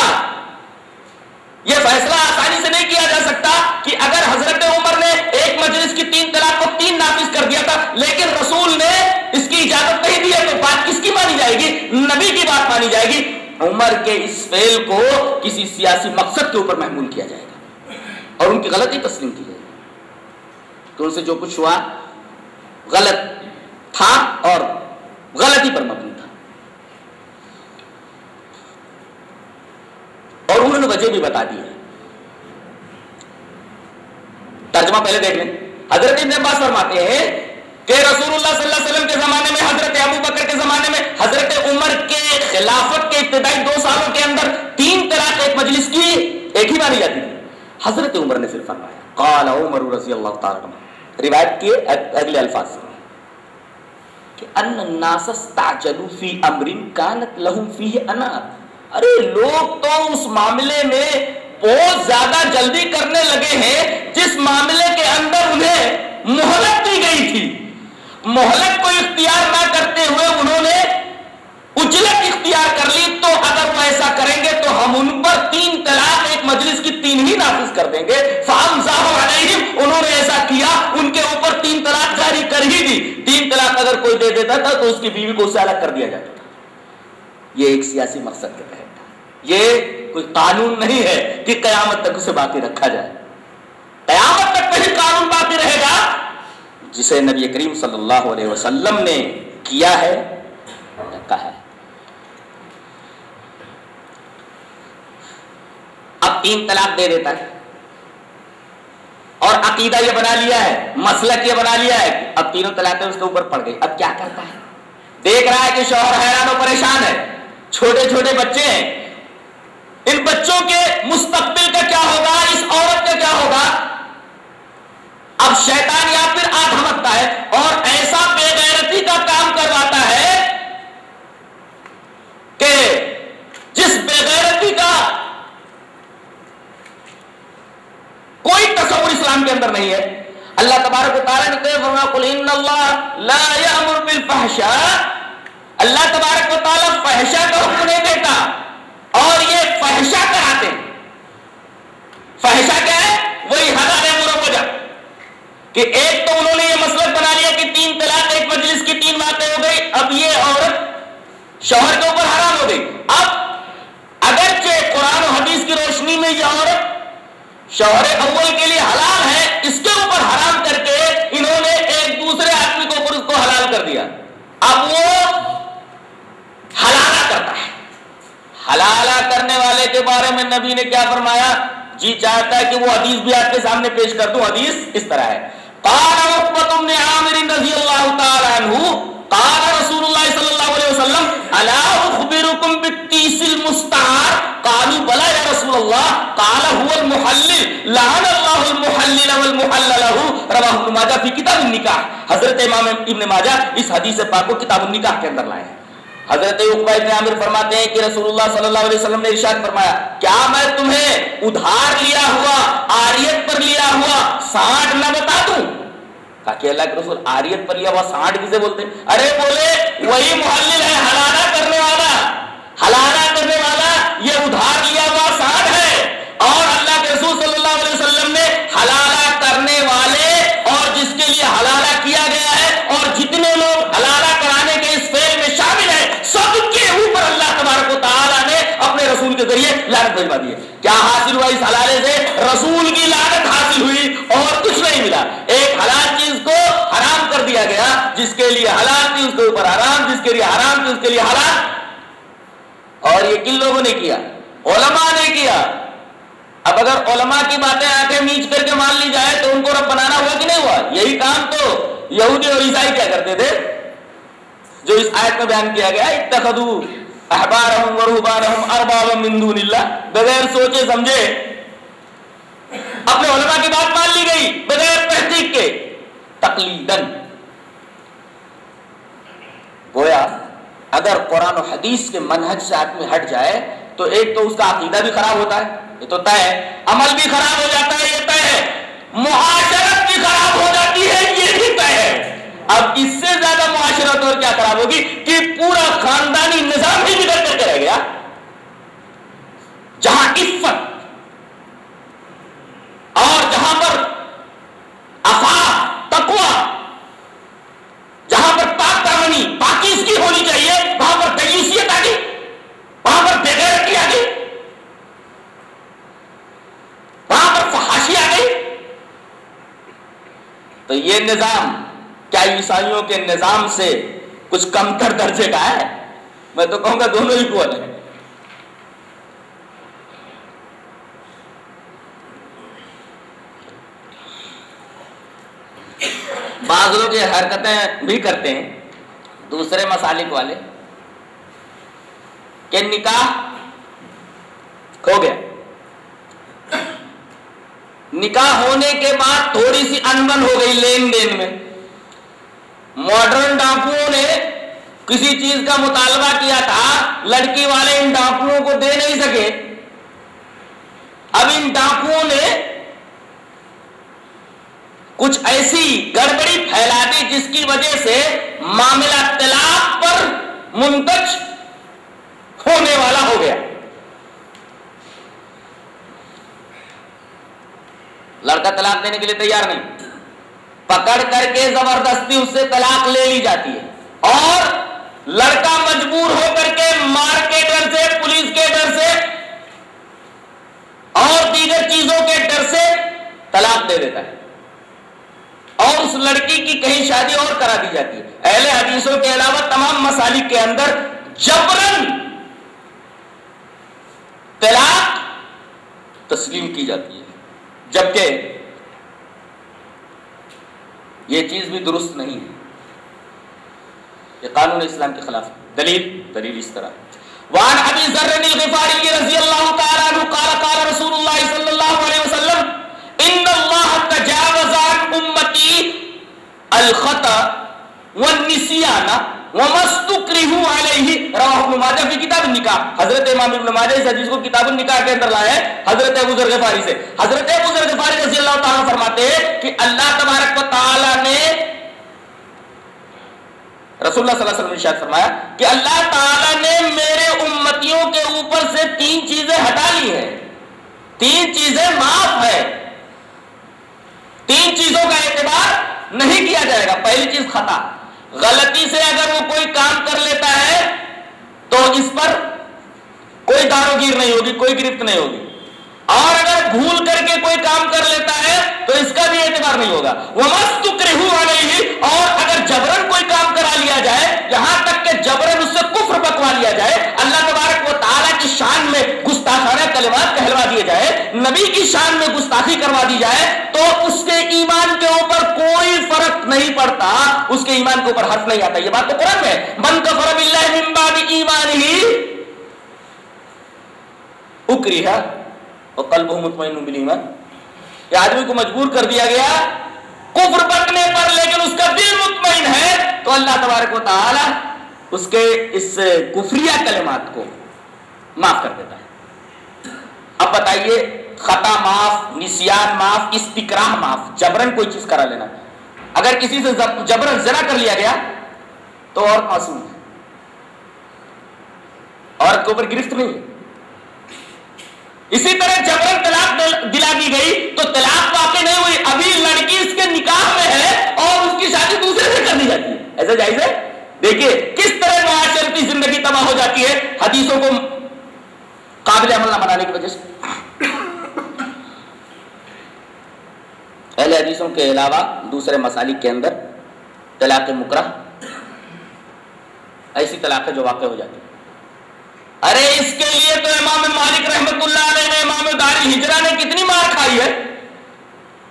یہ فیصلہ آسانی سے نہیں کیا جا سکتا کہ اگر حضرت عمر نے ایک مجلس کی 3 طلاق کو 3 نافذ کر دیا تھا لیکن رسول نے اس کی اجازت نہیں دی ہے تو بات کس کی مانی جائے گی؟ نبی کی بات مانی جائے گی. عمر کے اس فعل کو کسی سیاسی مقصد کے اوپر محمول کیا جائے گا اور ان کی غلطی تسلیم کی جائے گی کہ ان سے جو کچھ ہوا غلط تھا اور غلطی پر مبنی تھا. اور انہوں نے وجہ بھی بتا دی ہے. ترجمہ پہلے دیکھ لیں. حضرت ابن عباس فرماتے ہیں کہ رسول اللہ صلی اللہ علیہ وسلم کے زمانے میں، حضرت ابو بکر کے زمانے میں، حضرت عمر کے خلافت کے ابتدائی 2 سالوں کے اندر 3 طلاق ایک مجلس کی ایک ہی مانی جاتی تھی. حضرت عمر نے پھر فرمایا قال عمر رضی اللہ تعالی عنہ، روایت کے اگلے الفاظ سے کہ ان الناس استعجلوا فی امر كانت لهم فیہ انا. ارے لوگ تو اس معاملے میں بہت زیادہ جلدی کرنے لگے ہیں جس معاملے کے اندر انہیں مہلت دی گئی تھی. مہلت کو اختیار نہ کرتے ہوئے انہوں نے اجلت اختیار کر لی. تو اگر وہ ایسا کریں گے تو ہم ان پر 3 طلاق ایک مجلس کی 3 ہی نافذ کر دیں گے. فَأَمْزَاهُ عَلَيْهِمْ، انہوں نے ایسا کیا، ان کے اوپر 3 طلاق جاری کر ہی دی. 3 طلاق اگر کوئی دے دیتا تھا تو اس کی بیوی کو اسے الگ کر دیا جاتا تھا. یہ ایک سیاسی مقصد کے تحت تھا. یہ کوئی قانون نہیں ہے کہ قیامت تک اسے باقی رکھا جائے. قیامت تک وہی قانون باقی رہے گا جسے نبی کریم صلی اللہ علیہ وسلم نے کیا ہے یا کہا ہے. اب 3 طلاق دے دیتا ہے اور عقیدہ یہ بنا لیا ہے، مسلک یہ بنا لیا ہے، اب 3 طلاقیں اس کے اوپر پڑ گئی. اب کیا کرتا ہے؟ دیکھ رہا ہے کہ شوہر حیران و پریشان ہے، چھوٹے چھوٹے بچے ہیں. ان بچوں کے مستقبل کا کیا ہوگا، اس عورت کا کیا ہوگا؟ اب شیطان یا پھر آ دھمکتا ہے اور ایسا بے غیرتی کا کام کرواتا ہے کہ جس بے غیرتی کا کوئی تصور اسلام کے اندر نہیں ہے. اللہ تبارک و تعالیٰ نے فرمایا قل ان اللہ لا یأمر بالفحشاء. اللہ تبارک و تعالیٰ فحشا کا حکم نہیں دیتا اور یہ فحشا کراتے ہیں. فحشا کیا ہے؟ وہی حلال مروجہ کہ ایک تو انہوں نے یہ مسلک بنا لیا کہ 3 طلاق ایک مجلس کی 3 باتیں ہو گئی. اب یہ عورت شوہر کے اوپر حرام ہو گئی. اب اگرچہ قرآن و حدیث کی روشنی میں یہ عورت شوہر اول کے لیے حلال ہے، اس کے اوپر حرام کر کے انہوں نے ایک دوسرے آدمی کے اوپر اس کو حلال کر دیا. اب وہ حلالہ کرتا ہے. حلالہ کرنے والے کے بارے میں نبی نے کیا فرمایا؟ جی چاہتا ہے کہ وہ حدیث بھی آپ کے سامنے پیش کر دوں. حدیث اس طرح ہے. قال عقبۃ بن عامر رضی اللہ تعالی عنہ قال رسول اللہ صلی اللہ علیہ وسلم الا اخبرکم بالتیس المستعار قالوا بلى یا رسول اللہ قال هو المحلل لعن اللہ المحلل والمحلل له رواه ابن ماجہ فی کتاب النکاح. حضرت امام ابن ماجہ اس حدیث پاک کو کتاب النکاح کے اندر لائے ہیں. حضرت عقبہ بن عامر فرماتے ہیں کہ رسول اللہ صلی اللہ علیہ وسلم نے ارشاد فرمایا کیا میں تمہیں ادھار لیا ہوا، عاریت پر لیا ہوا سانٹ نہ بتا دوں؟ کہا کہ اللہ کے رسول عاریت پر لیا ہوا سانٹ کسے بولتے ہیں؟ ارے بولے وہی محلل ہے، حلالہ کرنے والا. حلالہ کرنے والا یہ ادھار لیا ہوا سانٹ ہے. اور اللہ کے رسول صلی اللہ علیہ وسلم نے حلالہ کرنے والے اور جس کے لیے حلالہ کیا گیا ہے اور جتنے لوگ حلالہ کرانے کے اس فعل میں شامل ہیں سب کے اوپر اللہ تبارک و تعالیٰ نے اپنے رسول کے ذریعے لعنت بھجوا دی ہے. کیا حاصل ہوا اس حلالے سے؟ رسول کی لعنت حاصل ہوئی اور کچھ نہیں ملا. ایک حلال چیز کو حرام کر دیا گیا، جس کے لیے حلال تھی اس کے اوپر حرام، جس کے لیے حرام تھی اس کے لیے حلال. اور یہ کن لوگوں نے کیا؟ علماء نے کیا. اب اگر علماء کی باتیں آنکھیں میچ کر کے مان لی جائے تو ان کو رب بنانا ہوا کہ نہیں ہوا؟ یہی کام تو یہودی اور عیسائی کیا کرتے تھے. جو اس آیت میں بیان کیا گیا اتخذوا احبارهم ورهبانهم اربابا من دون اللہ، بغیر سوچے سمجھے اپنے علماء کی بات مان لی گئی بغیر تحقیق کے، تقلیداً۔ گویا اگر قرآن و حدیث کے منہج سے آدمی ہٹ جائے تو ایک تو اس کا عقیدہ بھی خراب ہوتا ہے، یہ تو طے ہے، عمل بھی خراب ہو جاتا ہے، یہ طے ہے، معاشرت بھی خراب ہو جاتی ہے، یہ بھی طے ہے۔ اب اس سے زیادہ معاشرت اور کیا خراب ہوگی کہ پورا خاندانی نظام ہی بگڑ کر کے رہ گیا۔ جہاں عفت اور جہاں پر عفاف، تقویٰ، جہاں پر پاک دامنی، پاکیزگی ہونی چاہیے، وہاں پر دیوسیت آ گئی، وہاں پر بے غیرتی آ گئی، وہاں پر فحاشی آ گئی۔ تو یہ نظام کیا عیسائیوں کے نظام سے کچھ کمتر درجے کا ہے؟ میں تو کہوں گا دونوں ہی اکول ہیں۔ بعض لوگ یہ حرکتیں بھی کرتے ہیں دوسرے مسالک والے کہ نکاح ہو گیا، نکاح ہونے کے بعد تھوڑی سی انبن ہو گئی لین دین میں، ماڈرن ڈاکوؤں نے کسی چیز کا مطالبہ کیا تھا، لڑکی والے ان ڈاکوؤں کو دے نہیں سکے، اب ان ڈاکوؤں نے کچھ ایسی گڑبڑی پھیلا دی جس کی وجہ سے معاملہ طلاق پر منتج ہونے والا ہو گیا۔ لڑکا طلاق دینے کے لیے تیار نہیں، پکڑ کر کے زبردستی اس سے طلاق لے لی جاتی ہے، اور لڑکا مجبور ہو کر کے مار کے ڈر سے، پولیس کے ڈر سے اور دیگر چیزوں کے ڈر سے طلاق دے دیتا ہے، اور اس لڑکی کی کہیں شادی اور کرا دی جاتی ہے۔ اہل حدیثوں کے علاوہ تمام مسالک کے اندر جبرن طلاق تسلیم کی جاتی ہے، جبکہ یہ چیز بھی درست نہیں ہے، یہ قانون اسلام کے خلاف۔ دلیل اس طرح وعن ابی ذر الغفاری رضی اللہ تعالی عنہ قال قال رسول اللہ صلی اللہ علیہ وسلم ان اللہ تجاوز عن امتی الخطأ والنسیان وما استکرہوا علیہ، رواہ ابن ماجہ فی کتاب النکاح۔ حضرت امام ابن ماجہ اس حدیث کو کتاب النکاح کے اندر لایا ہے حضرت ابو ذر غفاری سے۔ حضرت ابو ذر غفاری رضی اللہ تعالیٰ فرماتے ہیں کہ اللہ تبارک و تعالیٰ نے، رسول اللہ صلی اللہ علیہ وسلم نے ارشاد فرمایا کہ اللہ تعالیٰ نے میرے امتیوں کے اوپر سے 3 چیزیں ہٹا لی ہیں، 3 چیزیں معاف ہے، 3 چیزوں کا اعتبار نہیں کیا جائے گا۔ پہلی چیز خطا، غلطی سے اگر وہ کوئی کام کر لیتا ہے تو اس پر کوئی داروگیر نہیں ہوگی، کوئی گرفت نہیں ہوگی، اور اگر بھول کر کے کوئی کام کر لیتا ہے تو اس کا بھی اعتبار نہیں ہوگا۔ وما استکرہوا علیہ، اور اگر جبرن کوئی کام کرا لیا جائے، یہاں تک کہ جبرن اس سے کفر بکوا لیا جائے، اللہ تبارک و تعالیٰ کی شان میں گستاخانہ کلمات کہلوا دیے جائے، نبی کی شان میں گستاخی کروا دی جائے، تو اس کے ایمان کے اوپر کوئی فرق نہیں پڑتا، اس کے ایمان کے اوپر حرف نہیں آتا۔ یہ بات تو قرآن میں ہے، من کفر باللہ من بعد ایمانہ اکرہ وقلبہ مطمئن بالایمان، یہ آدمی کو مجبور کر دیا گیا کفر بکنے پر لیکن اس کا دل مطمئن ہے، تو اللہ تبارک و تعالی اس کے اس کفریہ کلمات کو معاف کر دیتا ہے۔ اب بتائیے، خطا معاف، نسیان معاف، استکراہ معاف، جبرن کوئی چیز کرا لینا، اگر کسی سے جبرن زنا کر لیا گیا تو اور معصوم ہے، عورت کے اوپر گرفت نہیں ہے۔ اسی طرح جبرن طلاق دلا دی گئی تو طلاق واقع نہیں ہوئی، ابھی لڑکی اس کے نکاح میں ہے اور اس کی شادی دوسرے سے کر دی جاتی ہے، ایسا جائز ہے؟ دیکھیے کس طرح معاشرتی زندگی تباہ ہو جاتی ہے حدیثوں کو قابل عمل نہ بنانے کی وجہ سے۔ اہل حدیثوں کے علاوہ دوسرے مسالک کے اندر طلاق مکرہ، ایسی طلاقیں جو واقع ہو جاتی ہیں، ارے اس کے لیے تو امام مالک رحمت اللہ علیہ نے، امام دار الہجرہ نے کتنی مار کھائی ہے،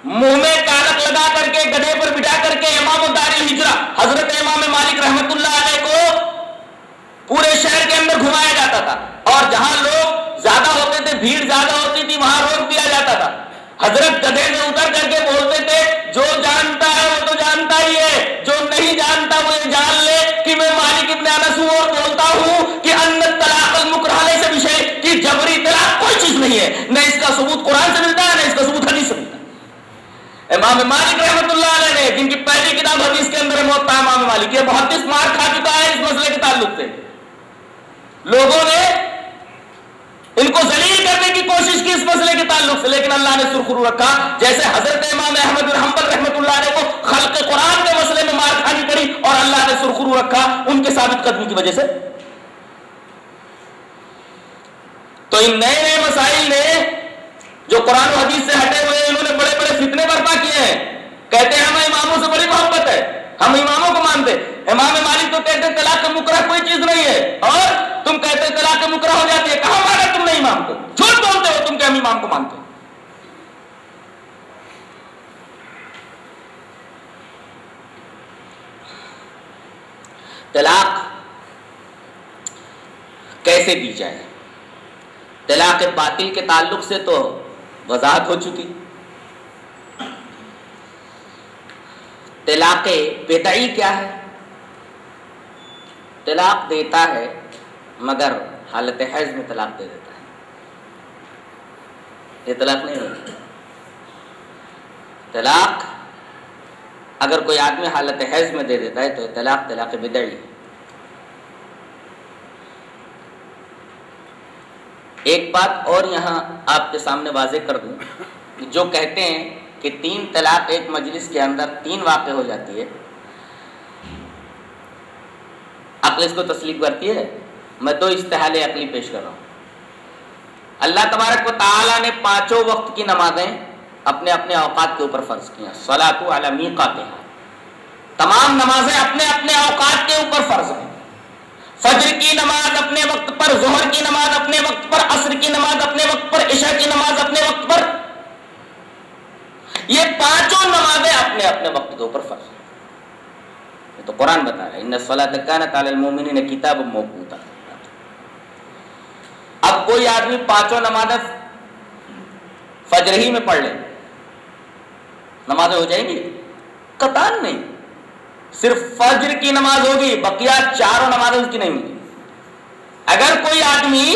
منہ میں کالک لگا کر کے، گدھے پر بٹھا کر کے امام دار الہجرہ حضرت امام مالک رحمت اللہ علیہ کو امام مالک رحمۃ اللہ علیہ نے، جن کی پہلی کتاب حدیث کے اندر موطا امام مالک، یہ محدث مار کھا چکا ہے اس مسئلے کے تعلق سے. لوگوں نے ان کو ذلیل کرنے کی کوشش کی اس مسئلے کے تعلق سے، لیکن اللہ نے سرخرو رکھا. جیسے حضرت امام احمد بن حنبل رحمۃ اللہ علیہ کو خلق قرآن کے مسئلے میں مار کھانی پڑی اور اللہ نے سرخرو رکھا ان کے ثابت قدمی کی وجہ سے. تو ان نئے نئے مسائل نے جو قرآن و حدیث سے ہٹے ہوئے، انہوں نے بڑے بڑے فتنے برپا کیے ہیں. کہتے ہیں ہمیں اماموں سے بڑی محبت ہے، ہم اماموں کو مانتے. امام مالک تو کہتے ہیں طلاق مکرہ کوئی چیز نہیں ہے، اور تم کہتے ہیں طلاق مکرہ ہو جاتی ہے. کہاں مانا تم نے امام کو؟ جھوٹ بولتے ہو تم کہ ہم امام کو مانتے. طلاق کیسے دی جائے؟ طلاق باطل کے تعلق سے تو وضاحت ہو چکی. طلاق بدعی کیا ہے؟ طلاق دیتا ہے مگر حالت حیض میں طلاق دے دیتا ہے. یہ طلاق نہیں ہوتی. طلاق اگر کوئی آدمی حالت حیض میں دے دیتا ہے تو طلاق بدعی ہے. ایک بات اور یہاں آپ کے سامنے واضح کر دوں، جو کہتے ہیں کہ 3 طلاق ایک مجلس کے اندر 3 واقع ہو جاتی ہے، عقل اس کو تسلیم کرتی ہے؟ میں 2 استحالے عقلی پیش کر رہا ہوں. اللہ تبارک و تعالی نے 5 وقت کی نمازیں اپنے اپنے اوقات کے اوپر فرض کی ہیں. صلاۃ علی میقاتہا، تمام نمازیں اپنے اپنے اوقات کے اوپر فرض ہیں. فجر کی نماز اپنے وقت پر، ظہر کی نماز اپنے وقت پر، عصر کی نماز اپنے وقت پر، عشاء کی نماز اپنے وقت پر. یہ 5 نمازیں اپنے اپنے وقت کے اوپر فرض ہیں. یہ تو قرآن بتا رہا ہے ان الصلاۃ کانت علی المؤمنین کتابا موقوتا. اب کوئی آدمی 5 نمازیں فجر ہی میں پڑھ لے، نمازیں ہو جائیں گی؟ قطعاً نہیں. صرف فجر کی نماز ہوگی، بقیہ 4 نمازیں اس کی نہیں ہوگی. اگر کوئی آدمی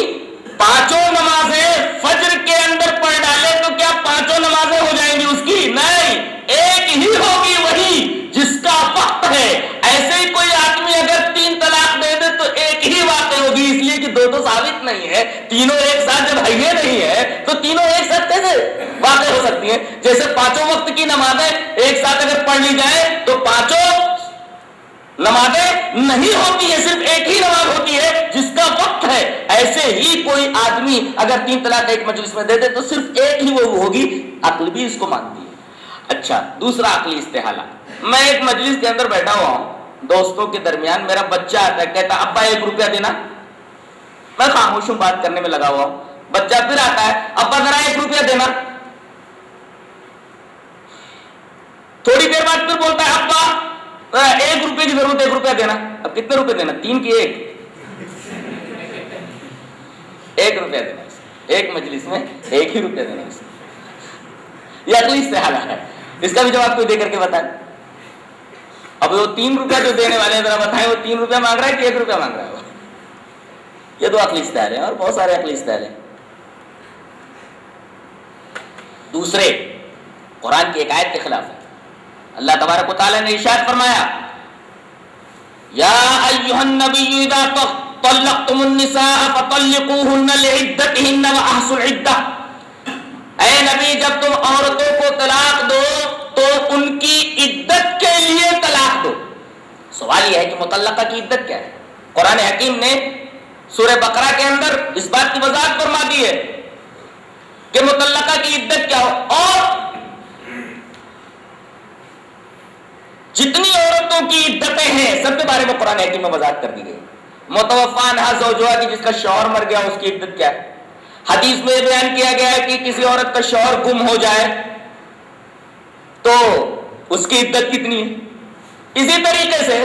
5 نمازیں فجر کے اندر پڑھ ڈالے تو کیا 5 نمازیں ہو جائیں گی اس کی؟ نہیں، ایک ہی ہوگی، وہی جس کا وقت ہے. ایسے ہی کوئی آدمی اگر 3 طلاق دے دے تو ایک ہی واقع ہوگی، اس لیے کہ 2 تو ثابت نہیں ہے. تینوں ایک ساتھ جب یہ نہیں ہے تو تینوں ایک ساتھ کیسے واقع ہو سکتی ہیں؟ جیسے 5 وقت کی نمازیں ایک ساتھ اگر پڑھ لی جائے تو 5 نمازیں نہیں ہوتی ہے، صرف ایک ہی نماز ہوتی ہے جس کا وقت ہے. ایسے ہی کوئی آدمی اگر 3 طلاق ایک مجلس میں دے دے تو صرف ایک ہی وہ ہوگی. عقل بھی اس کو مانتی ہے. اچھا، دوسرا عقلی استحالہ. میں ایک مجلس کے اندر بیٹھا ہوا ہوں، دوستوں کے درمیان میرا بچہ آتا ہے، کہتا ابا 1 روپیہ دینا. میں خاموش ہوں، بات کرنے میں لگا ہوا ہوں. بچہ پھر آتا ہے، ابا ذرا 1 روپیہ دینا. تھوڑی دیر بعد پھر بولتا ہے ابا 1 روپے کی ضرورت، 1 روپیہ دینا. اب کتنے روپے دینا؟ 3 کی 1 روپیہ دینا. ایک مجلس میں 1 ہی روپیہ دینا. یہ عقلی استحالہ ہے. اس کا بھی جواب کوئی دے کر کے بتائے. اب وہ 3 روپیہ جو دینے والے ہیں ذرا بتائیں، وہ 3 روپیہ مانگ رہا ہے کہ 1 روپیہ مانگ رہا ہے؟ یہ 2 عقلی استحالے ہیں اور بہت سارے عقلی استحالے ہیں. دوسرے قرآن کی ایک آیت کے خلاف ہے. اللہ تبارک و تعالی نے ارشاد فرمایا یا ایھا النبی اذا طلقتم النساء فطلقوهن لعدتهن واحصوا العدة. اے نبی، جب تم عورتوں کو طلاق دو تو ان کی عدت کے لیے طلاق دو. سوال یہ ہے کہ مطلقہ کی عدت کیا ہے؟ قرآن حکیم نے سورہ بقرہ کے اندر اس بات کی وضاحت فرما دی ہے کہ مطلقہ کی عدت کیا ہو، اور جتنی عورتوں کی عدتیں ہیں سب کے بارے میں قرآن حکیم میں وضاحت کر دی گئی. متوفی عنہا زوجہا کی جس کا شوہر مر گیا اس کی عدت کیا ہے. حدیث میں بیان کیا گیا ہے کہ کسی عورت کا شوہر گم ہو جائے تو اس کی عدت کتنی ہے. اسی طریقے سے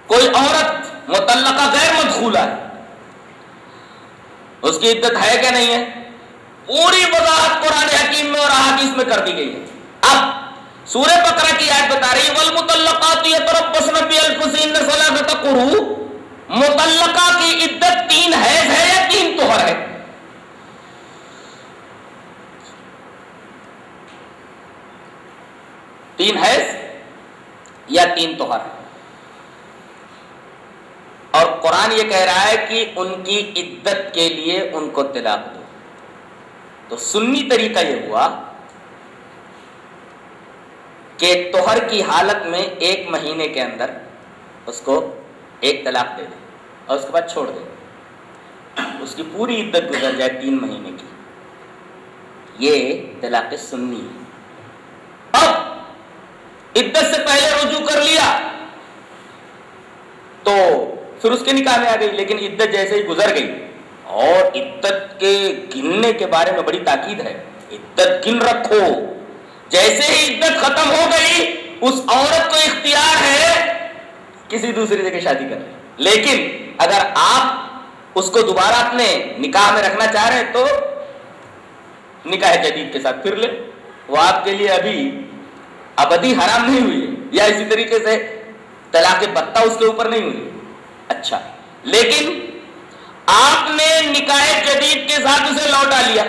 کوئی عورت مطلقہ غیر مدخولہ ہے، اس کی عدت ہے کیا نہیں ہے؟ پوری وضاحت قرآن حکیم میں اور احادیث میں کر دی گئی ہے. اب سورہ بقرہ کی آیت بتا رہی ہے والمطلقات یتربصن بانفسہن ثلاثۃ قروء. مطلقہ کی عدت 3 حیض ہے یا 3 طہر ہے؟ 3 حیض یا 3 طہر. اور قرآن یہ کہہ رہا ہے کہ ان کی عدت کے لیے ان کو طلاق دو. تو سنی طریقہ یہ ہوا کہ طہر کی حالت میں 1 مہینے کے اندر اس کو ایک طلاق دے دے اور اس کے بعد چھوڑ دے. اس کی پوری عدت گزر جائے 3 مہینے کی. یہ طلاق سنی ہے. اب عدت سے پہلے رجوع کر لیا تو پھر اس کے نکاح میں آ گئی، لیکن عدت جیسے ہی گزر گئی. اور عدت کے گننے کے بارے میں بڑی تاکید ہے. عدت گن رکھو. جیسے ہی عدت ختم ہو گئی اس عورت کو اختیار ہے کسی دوسری جگہ شادی کرنے. لیکن اگر آپ اس کو دوبارہ اپنے نکاح میں رکھنا چاہ رہے ہیں تو نکاح جدید کے ساتھ پھر لے. وہ آپ کے لیے ابھی ابدی حرام نہیں ہوئی ہے، یا اسی طریقے سے طلاق بتہ اس کے اوپر نہیں ہوئی. اچھا، لیکن آپ نے نکاح جدید کے ساتھ اسے لوٹا لیا.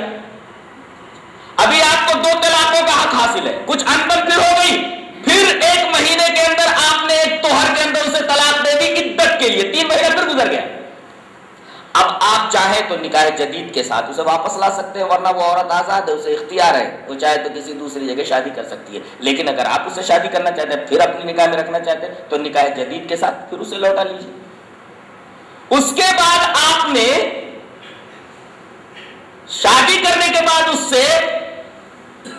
ابھی آپ کو 2 طلاقوں کا حق حاصل ہے. کچھ انبن پھر ہو گئی، پھر 1 مہینے کے اندر آپ نے ایک طہر کے اندر اسے طلاق دے دی عدت کے لیے. 3 مہینے پھر گزر گیا. اب آپ چاہیں تو نکاح جدید کے ساتھ اسے واپس لا سکتے ہیں، ورنہ وہ عورت آزاد ہے، اسے اختیار ہے. وہ چاہے تو کسی دوسری جگہ شادی کر سکتی ہے. لیکن اگر آپ اسے شادی کرنا چاہتے ہیں، پھر اپنے نکاح میں رکھنا چاہتے ہیں، تو نکاح جدید کے ساتھ پھر اسے لوٹا لیجیے. اس کے بعد آپ نے شادی کرنے کے بعد اس سے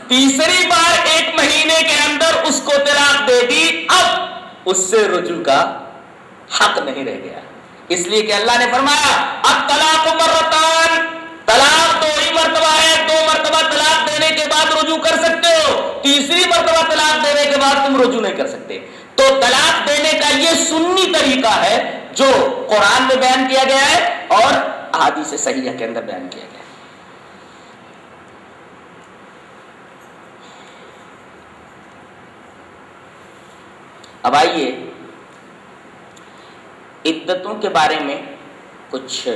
تیسری بار 1 مہینے کے اندر اس کو طلاق دے دی. اب اس سے رجوع کا حق نہیں رہ گیا. اس لیے کہ اللہ نے فرمایا الطلاق مرتان، طلاق 2 ہی مرتبہ ہے. 2 مرتبہ طلاق دینے کے بعد رجوع کر سکتے ہو، تیسری مرتبہ طلاق دینے کے بعد تم رجوع نہیں کر سکتے. تو طلاق دینے کا یہ سنی طریقہ ہے جو قرآن میں بیان کیا گیا ہے اور احادیث صحیحہ کے اندر بیان کیا گیا ہے. اب آئیے عدتوں کے بارے میں کچھ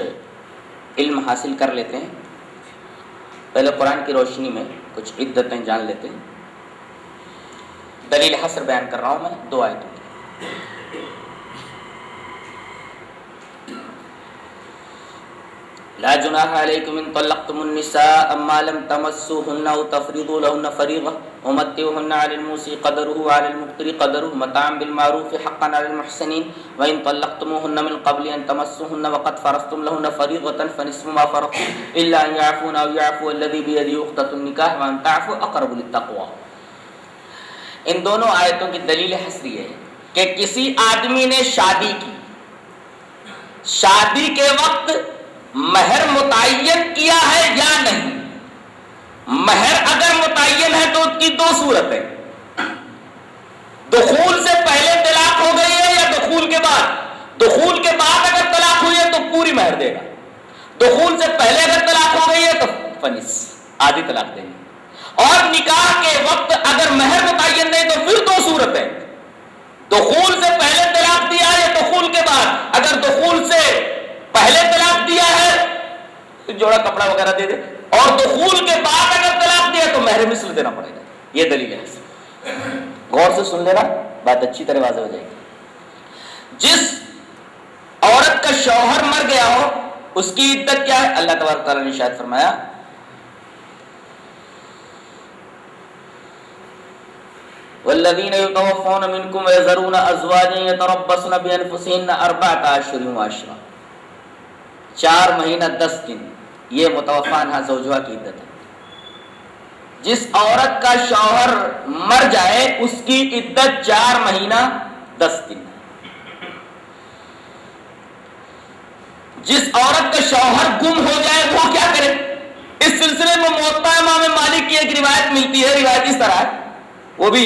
علم حاصل کر لیتے ہیں. پہلے قرآن کی روشنی میں کچھ عدتیں جان لیتے ہیں. دلیل حصر بیان کر رہا ہوں میں 2 آیتوں کی. لا جناح علیکم ان طلقتم النساء ما لم تمسوهن او تفرضوا لهن فريضة ومتعوهن على الموسع قدره وعلى المقتر قدره متاعا بالمعروف حقا على المحسنين وان طلقتموهن من قبل ان تمسوهن وقد فرضتم لهن فريضة فنصف ما فرضتم الا ان يعفون او يعفو الذي بيده عقدة النكاح وان تعفوا اقرب للتقوى. ان دونوں آیتوں کی دلیل حصری ہے کہ کسی آدمی نے شادی کی، شادی کے وقت مہر متعین کیا ہے یا نہیں. مہر اگر متعین ہے تو اس کی 2 صورتیں، دخول سے پہلے طلاق ہو گئی ہے یا دخول کے بعد. دخول کے بعد اگر طلاق ہوئی ہے تو پوری مہر دے گا. دخول سے پہلے اگر طلاق ہو گئی ہے تو فنس آدھی طلاق دیں گے. اور نکاح کے وقت اگر مہر متعین نہیں تو پھر 2 صورتیں، دخول سے پہلے طلاق دیا ہے یا دخول کے بعد. اگر دخول سے پہلے طلاق دیا ہے تو جوڑا کپڑا وغیرہ دے دے، اور دخول کے بعد اگر طلاق دیا تو مہر مثل دینا پڑے گا. یہ دلیل ہے. غور سے سن لینا، بات اچھی طرح واضح ہو جائے گی. جس عورت کا شوہر مر گیا ہو اس کی عدت کیا ہے؟ اللہ تبارک تعالیٰ نے ارشاد فرمایا والذین یتوفون منکم ویذرون ازواجا یتربصن بانفسہن 4 اشہر وعشرا. 4 مہینہ 10 دن یہ متوفی عنہا زوجہا کی عدت ہے. جس عورت کا شوہر مر جائے اس کی عدت 4 مہینہ 10 دن. جس عورت کا شوہر گم ہو جائے وہ کیا کرے؟ اس سلسلے میں موطا امام مالک کی ایک روایت ملتی ہے. روایت اس طرح ہے، وہ بھی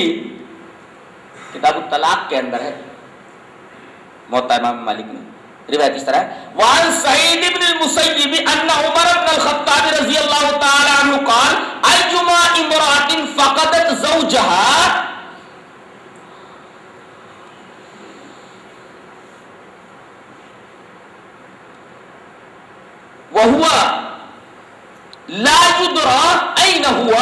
کتاب الطلاق کے اندر ہے. موطا امام مالک میں روایت اس طرح ہے وعن سعید بن المسیب ان عمر بن الخطاب رضی اللہ تعالی عنہ قال ایما امرأة فقدت زوجها وهو لا يدرى أين هو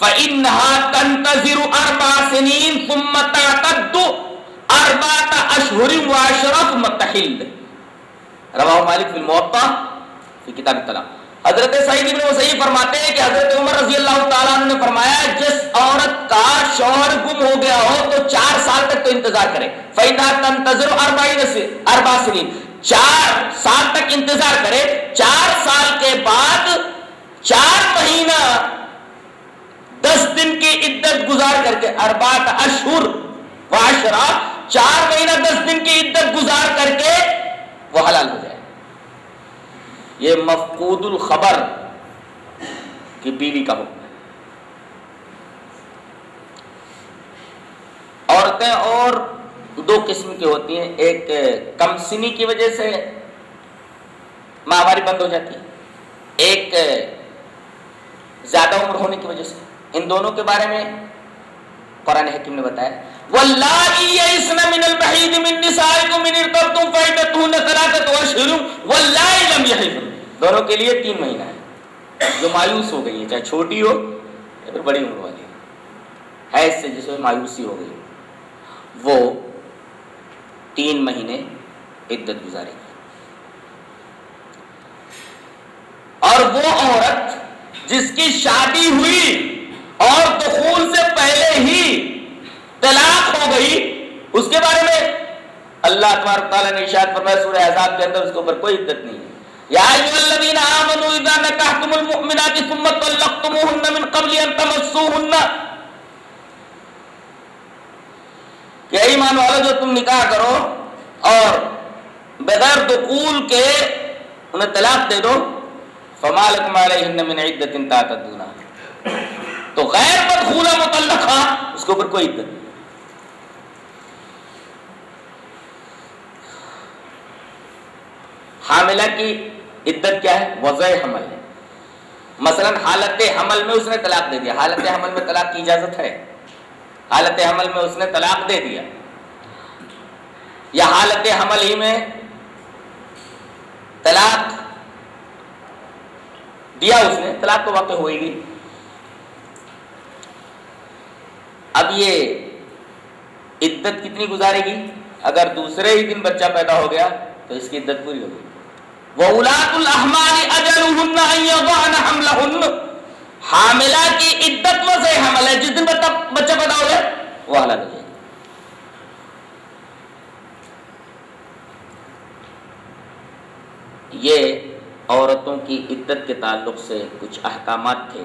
فإنها تنتظر 4 سنين ثم تعتد 4 أشهر و10 ثم تحل. رواہ مالک فی الموطا فی کتاب الطلاق. حضرت سعید بن مسیب فرماتے ہیں کہ حضرت عمر رضی اللہ تعالیٰ عنہ نے فرمایا جس عورت کا شوہر گم ہو گیا ہو تو 4 سال تک تو انتظار کرے. فإنها تنتظر 4 سنين 4 سال تک انتظار کرے. 4 سال کے بعد 4 مہینہ 10 دن کی عدت گزار کر کے 4 اشہر و10 4 مہینہ 10 دن کی عدت گزار کر کے وہ حلال ہو جائے. یہ مفقود الخبر کی بیوی کا حکم ہے. عورتیں اور 2 قسم کی ہوتی ہیں. ایک کم سنی کی وجہ سے ماہواری بند ہو جاتی ہے, ایک زیادہ عمر ہونے کی وجہ سے. ان دونوں کے بارے میں قرآن حکیم نے بتایا واللائی یئسن من المحیض من نسائکم ان ارتبتم فعدتہن 3 اشہر واللائی لم یحضن. دونوں کے لیے 3 مہینہ ہے. جو مایوس ہو گئی ہے, چاہے چھوٹی ہو یا پھر بڑی عمر والی ہے, اس سے جس میں مایوسی ہو گئی, وہ 3 مہینے عدت گزارے گی. اور وہ عورت جس کی شادی ہوئی اور دخول سے پہلے ہی طلاق ہو گئی, اس کے بارے میں اللہ تبارک تعالیٰ نے ارشاد فرمایا سورہ احزاب کے اندر, اس کے اوپر کوئی عدت نہیں ہے. یا ایھا الذین آمنوا اذا نکحتم المؤمنات ثم طلقتموهن من قبل ان تمسوهن. کہ ایمان والو جو تم نکاح کرو اور بغیر دخول کے انہیں طلاق دے دو, فما لکم علیہن من عدۃ تعتدونها, تو غیر مدخولہ مطلقہ اس کے اوپر کوئی عدت نہیں. حاملہ کی عدت کیا ہے؟ وضع حمل ہے. مثلا حالت حمل میں اس نے طلاق دے دیا, حالت حمل میں طلاق کی اجازت ہے, حالت حمل میں اس نے طلاق دے دیا, یا حالت حمل ہی میں طلاق دیا اس نے, طلاق تو واقع ہوئے گی. اب یہ عدت کتنی گزارے گی؟ اگر دوسرے ہی دن بچہ پیدا ہو گیا تو اس کی عدت پوری ہوگی. وَأُولَاتُ الْأَحْمَالِ أَجَلُهُنَّ أَن يَضَعْنَ حَمْلَهُنَّ. حاملہ کی عدت وضع حمل ہے, جس دن بچہ پیدا ہو گیا وہ حلال ہو جائے گی. یہ عورتوں کی عدت کے تعلق سے کچھ احکامات تھے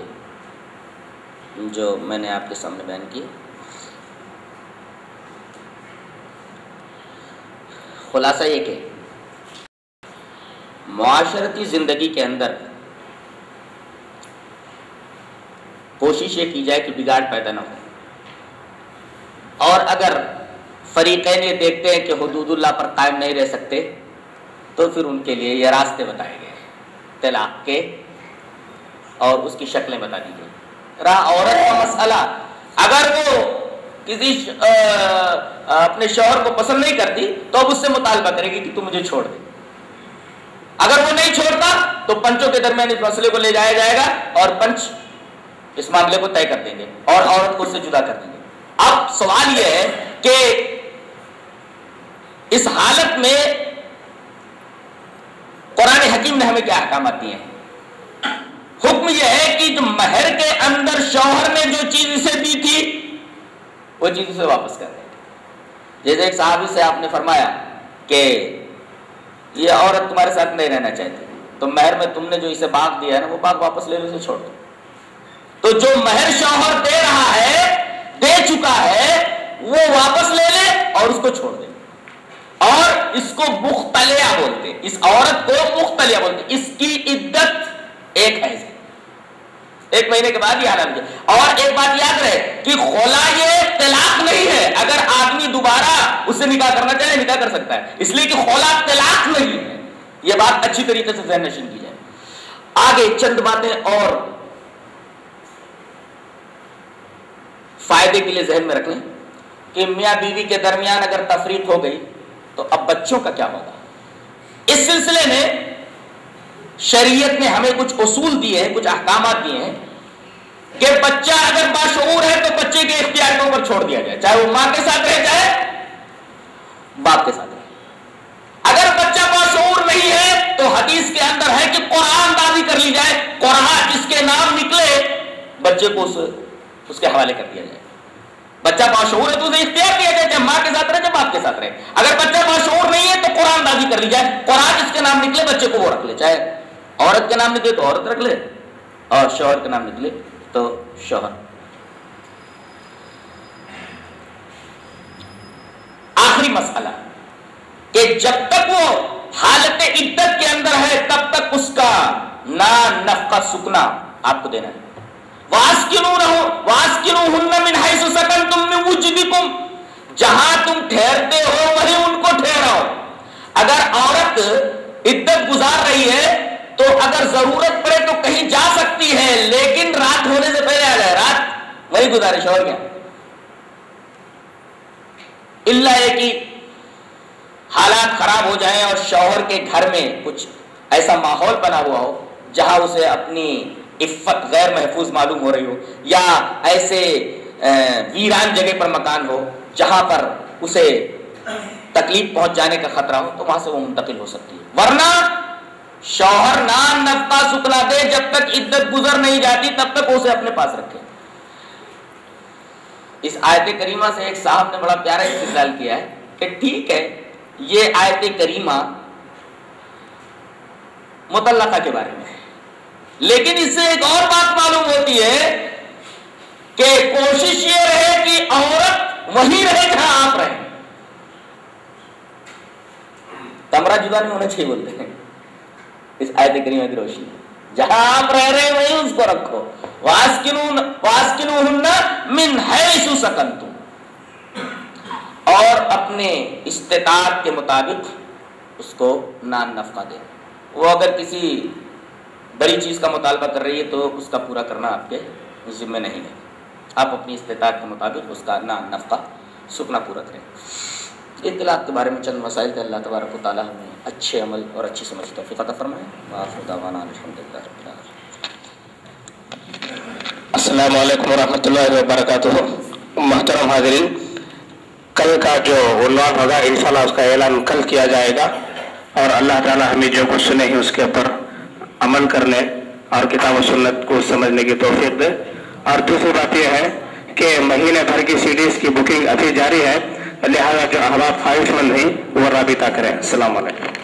جو میں نے آپ کے سامنے بیان کیے. خلاصہ یہ کہ معاشرتی زندگی کے اندر کوشش یہ کی جائے کہ بگاڑ پیدا نہ ہو, اور اگر فریقین یہ دیکھتے ہیں کہ حدود اللہ پر قائم نہیں رہ سکتے تو پھر ان کے لیے یہ راستے بتائے گئے طلاق کے, اور اس کی شکلیں بتا دی گئی. رہا عورت کا مسئلہ, اگر وہ کسی اپنے شوہر کو پسند نہیں کرتی تو اب اس سے مطالبہ کرے گی کہ تم مجھے چھوڑ دے. اگر وہ نہیں چھوڑتا تو پنچوں کے درمیان اس مسئلے کو لے جایا جائے گا اور پنچ اس معاملے کو طے کر دیں گے اور عورت کو اس سے جدا کر دیں گے. اب سوال یہ ہے کہ اس حالت میں قرآن حکیم نے ہمیں کیا احکامات دیے ہیں؟ حکم یہ ہے کہ جو مہر کے اندر شوہر نے جو چیز اسے دی تھی وہ چیز اسے واپس کر دیں. جیسے ایک صحابی سے آپ نے فرمایا کہ یہ عورت تمہارے ساتھ نہیں رہنا چاہتی, تو مہر میں تم نے جو اسے باغ دیا ہے نا وہ باغ واپس لے لو, اسے چھوڑ دو. تو جو مہر شوہر دے رہا ہے, دے چکا ہے, وہ واپس لے لے اور اس کو چھوڑ دے. اور اس کو مختلیہ بولتے, اس عورت کو مختلیہ بولتے. اس کی عدت 1 ہے, 1 مہینے کے بعد یہ حلال ہے. اور ایک بات یاد رہے کہ خلا یہ طلاق نہیں ہے. اگر آدمی دوبارہ اس سے نکاح کرنا چاہے نکاح کر سکتا ہے, اس لیے کہ خلا طلاق نہیں ہے. یہ بات اچھی طریقے سے ذہن نشین کی جائے. آگے چند باتیں اور فائدے کے لیے ذہن میں رکھ لیں کہ میاں بیوی کے درمیان اگر تفریق ہو گئی تو اب بچوں کا کیا ہوگا. اس سلسلے میں شریعت نے ہمیں کچھ اصول دیے ہیں, کچھ احکامات دیے ہیں کہ بچہ اگر باشعور ہے تو بچے کے اختیار کے اوپر چھوڑ دیا جائے، چاہے وہ ماں کے ساتھ رہ جائے باپ کے ساتھ رہے۔ اگر بچہ باشعور نہیں ہے تو حدیث کے اندر ہے کہ قرآن دازی کر لی جائے، قرآن جس کے نام نکلے بچے کو اس کے حوالے کر دیا جائے۔ بچہ باشعور ہے تو اسے اختیار دیا جائے، چاہے ماں کے ساتھ رہے چاہے باپ کے ساتھ رہے۔ اگر بچہ باشعور نہیں ہے تو قرآن دازی کر لی جائے، قرآن جس کے نام نکلے بچے کو وہ رکھ لے، چاہے عورت کے نام نکلے تو عورت رکھ لے اور شوہر کے نام نکلے تو شوہر۔ آخری مسئلہ کہ جب تک وہ حالت عدت کے اندر ہے تب تک اس کا نان نفقہ سکنا آپ کو دینا ہے۔ وَاسْكِنُوهُنَّ مِنْ حَيْثُ سَكَنْتُم مِّن وُجْدِكُمْ، جہاں تم ٹھہرتے ہو وہیں ان کو ٹھہراؤ۔ اگر عورت عدت گزار رہی ہے تو اگر ضرورت پڑے تو کہیں جا سکتی ہے، لیکن رات ہونے سے پہلے آ جائے، رات وہی گزارے، شوہر کیا اللہ ہے کہ حالات خراب ہو جائیں اور شوہر کے گھر میں کچھ ایسا ماحول بنا ہوا ہو جہاں اسے اپنی عفت غیر محفوظ معلوم ہو رہی ہو، یا ایسے ویران جگہ پر مکان ہو جہاں پر اسے تکلیف پہنچ جانے کا خطرہ ہو، تو وہاں سے وہ منتقل ہو سکتی ہے۔ ورنہ شوہر نان نفقہ سکنا دے، جب تک عدت گزر نہیں جاتی تب تک اسے اپنے پاس رکھے۔ اس آیت کریمہ سے ایک صاحب نے بڑا پیارا استدلال کیا ہے کہ ٹھیک ہے یہ آیت کریمہ مطلقہ کے بارے میں ہے، لیکن اس سے ایک اور بات معلوم ہوتی ہے کہ کوشش یہ رہے کہ عورت وہیں رہے جہاں آپ رہیں، کمرہ جدا نہیں ہونا چاہیے بولتے ہیں اس آیت کریمہ کی روشنی میں، جہاں آپ رہ رہے ہیں وہیں اس کو رکھو۔ وَاسْكِنُوهُنَّ مِنْ حَيْثُ سَكَنْتُمْ، اور اپنے استطاعت کے مطابق اس کو نان نفقہ دیں۔ وہ اگر کسی بڑی چیز کا مطالبہ کر رہی ہے تو اس کا پورا کرنا آپ کے ذمہ نہیں ہے، آپ اپنی استطاعت کے مطابق اس کا نان نفقہ سکنا پورا کریں۔ اطلاعات کے بارے میں چند مسائل تھے، اللہ تبارک و تعالی ہمیں اچھے عمل اور اچھی سمجھ توفیق عطا فرمائے۔ وآخر دعوانا الحمدللہ رب العالمین۔ السلام علیکم ورحمۃ اللہ وبرکاتہ۔ محترم حاضرین، کل کا جو عنوان ہوگا انشاءاللہ اس کا اعلان کل کیا جائے گا، اور اللہ تعالی ہمیں جو کچھ سنے ہیں اس کے اوپر عمل کرنے اور کتاب و سنت کو سمجھنے کی توفیق دے۔ اور دوسری بات یہ ہے کہ مہینے بھر کی CDs کی بکنگ ابھی جاری ہے، لہذا جو احباب خواہش مند ہیں وہ رابطہ کریں۔ السلام علیکم۔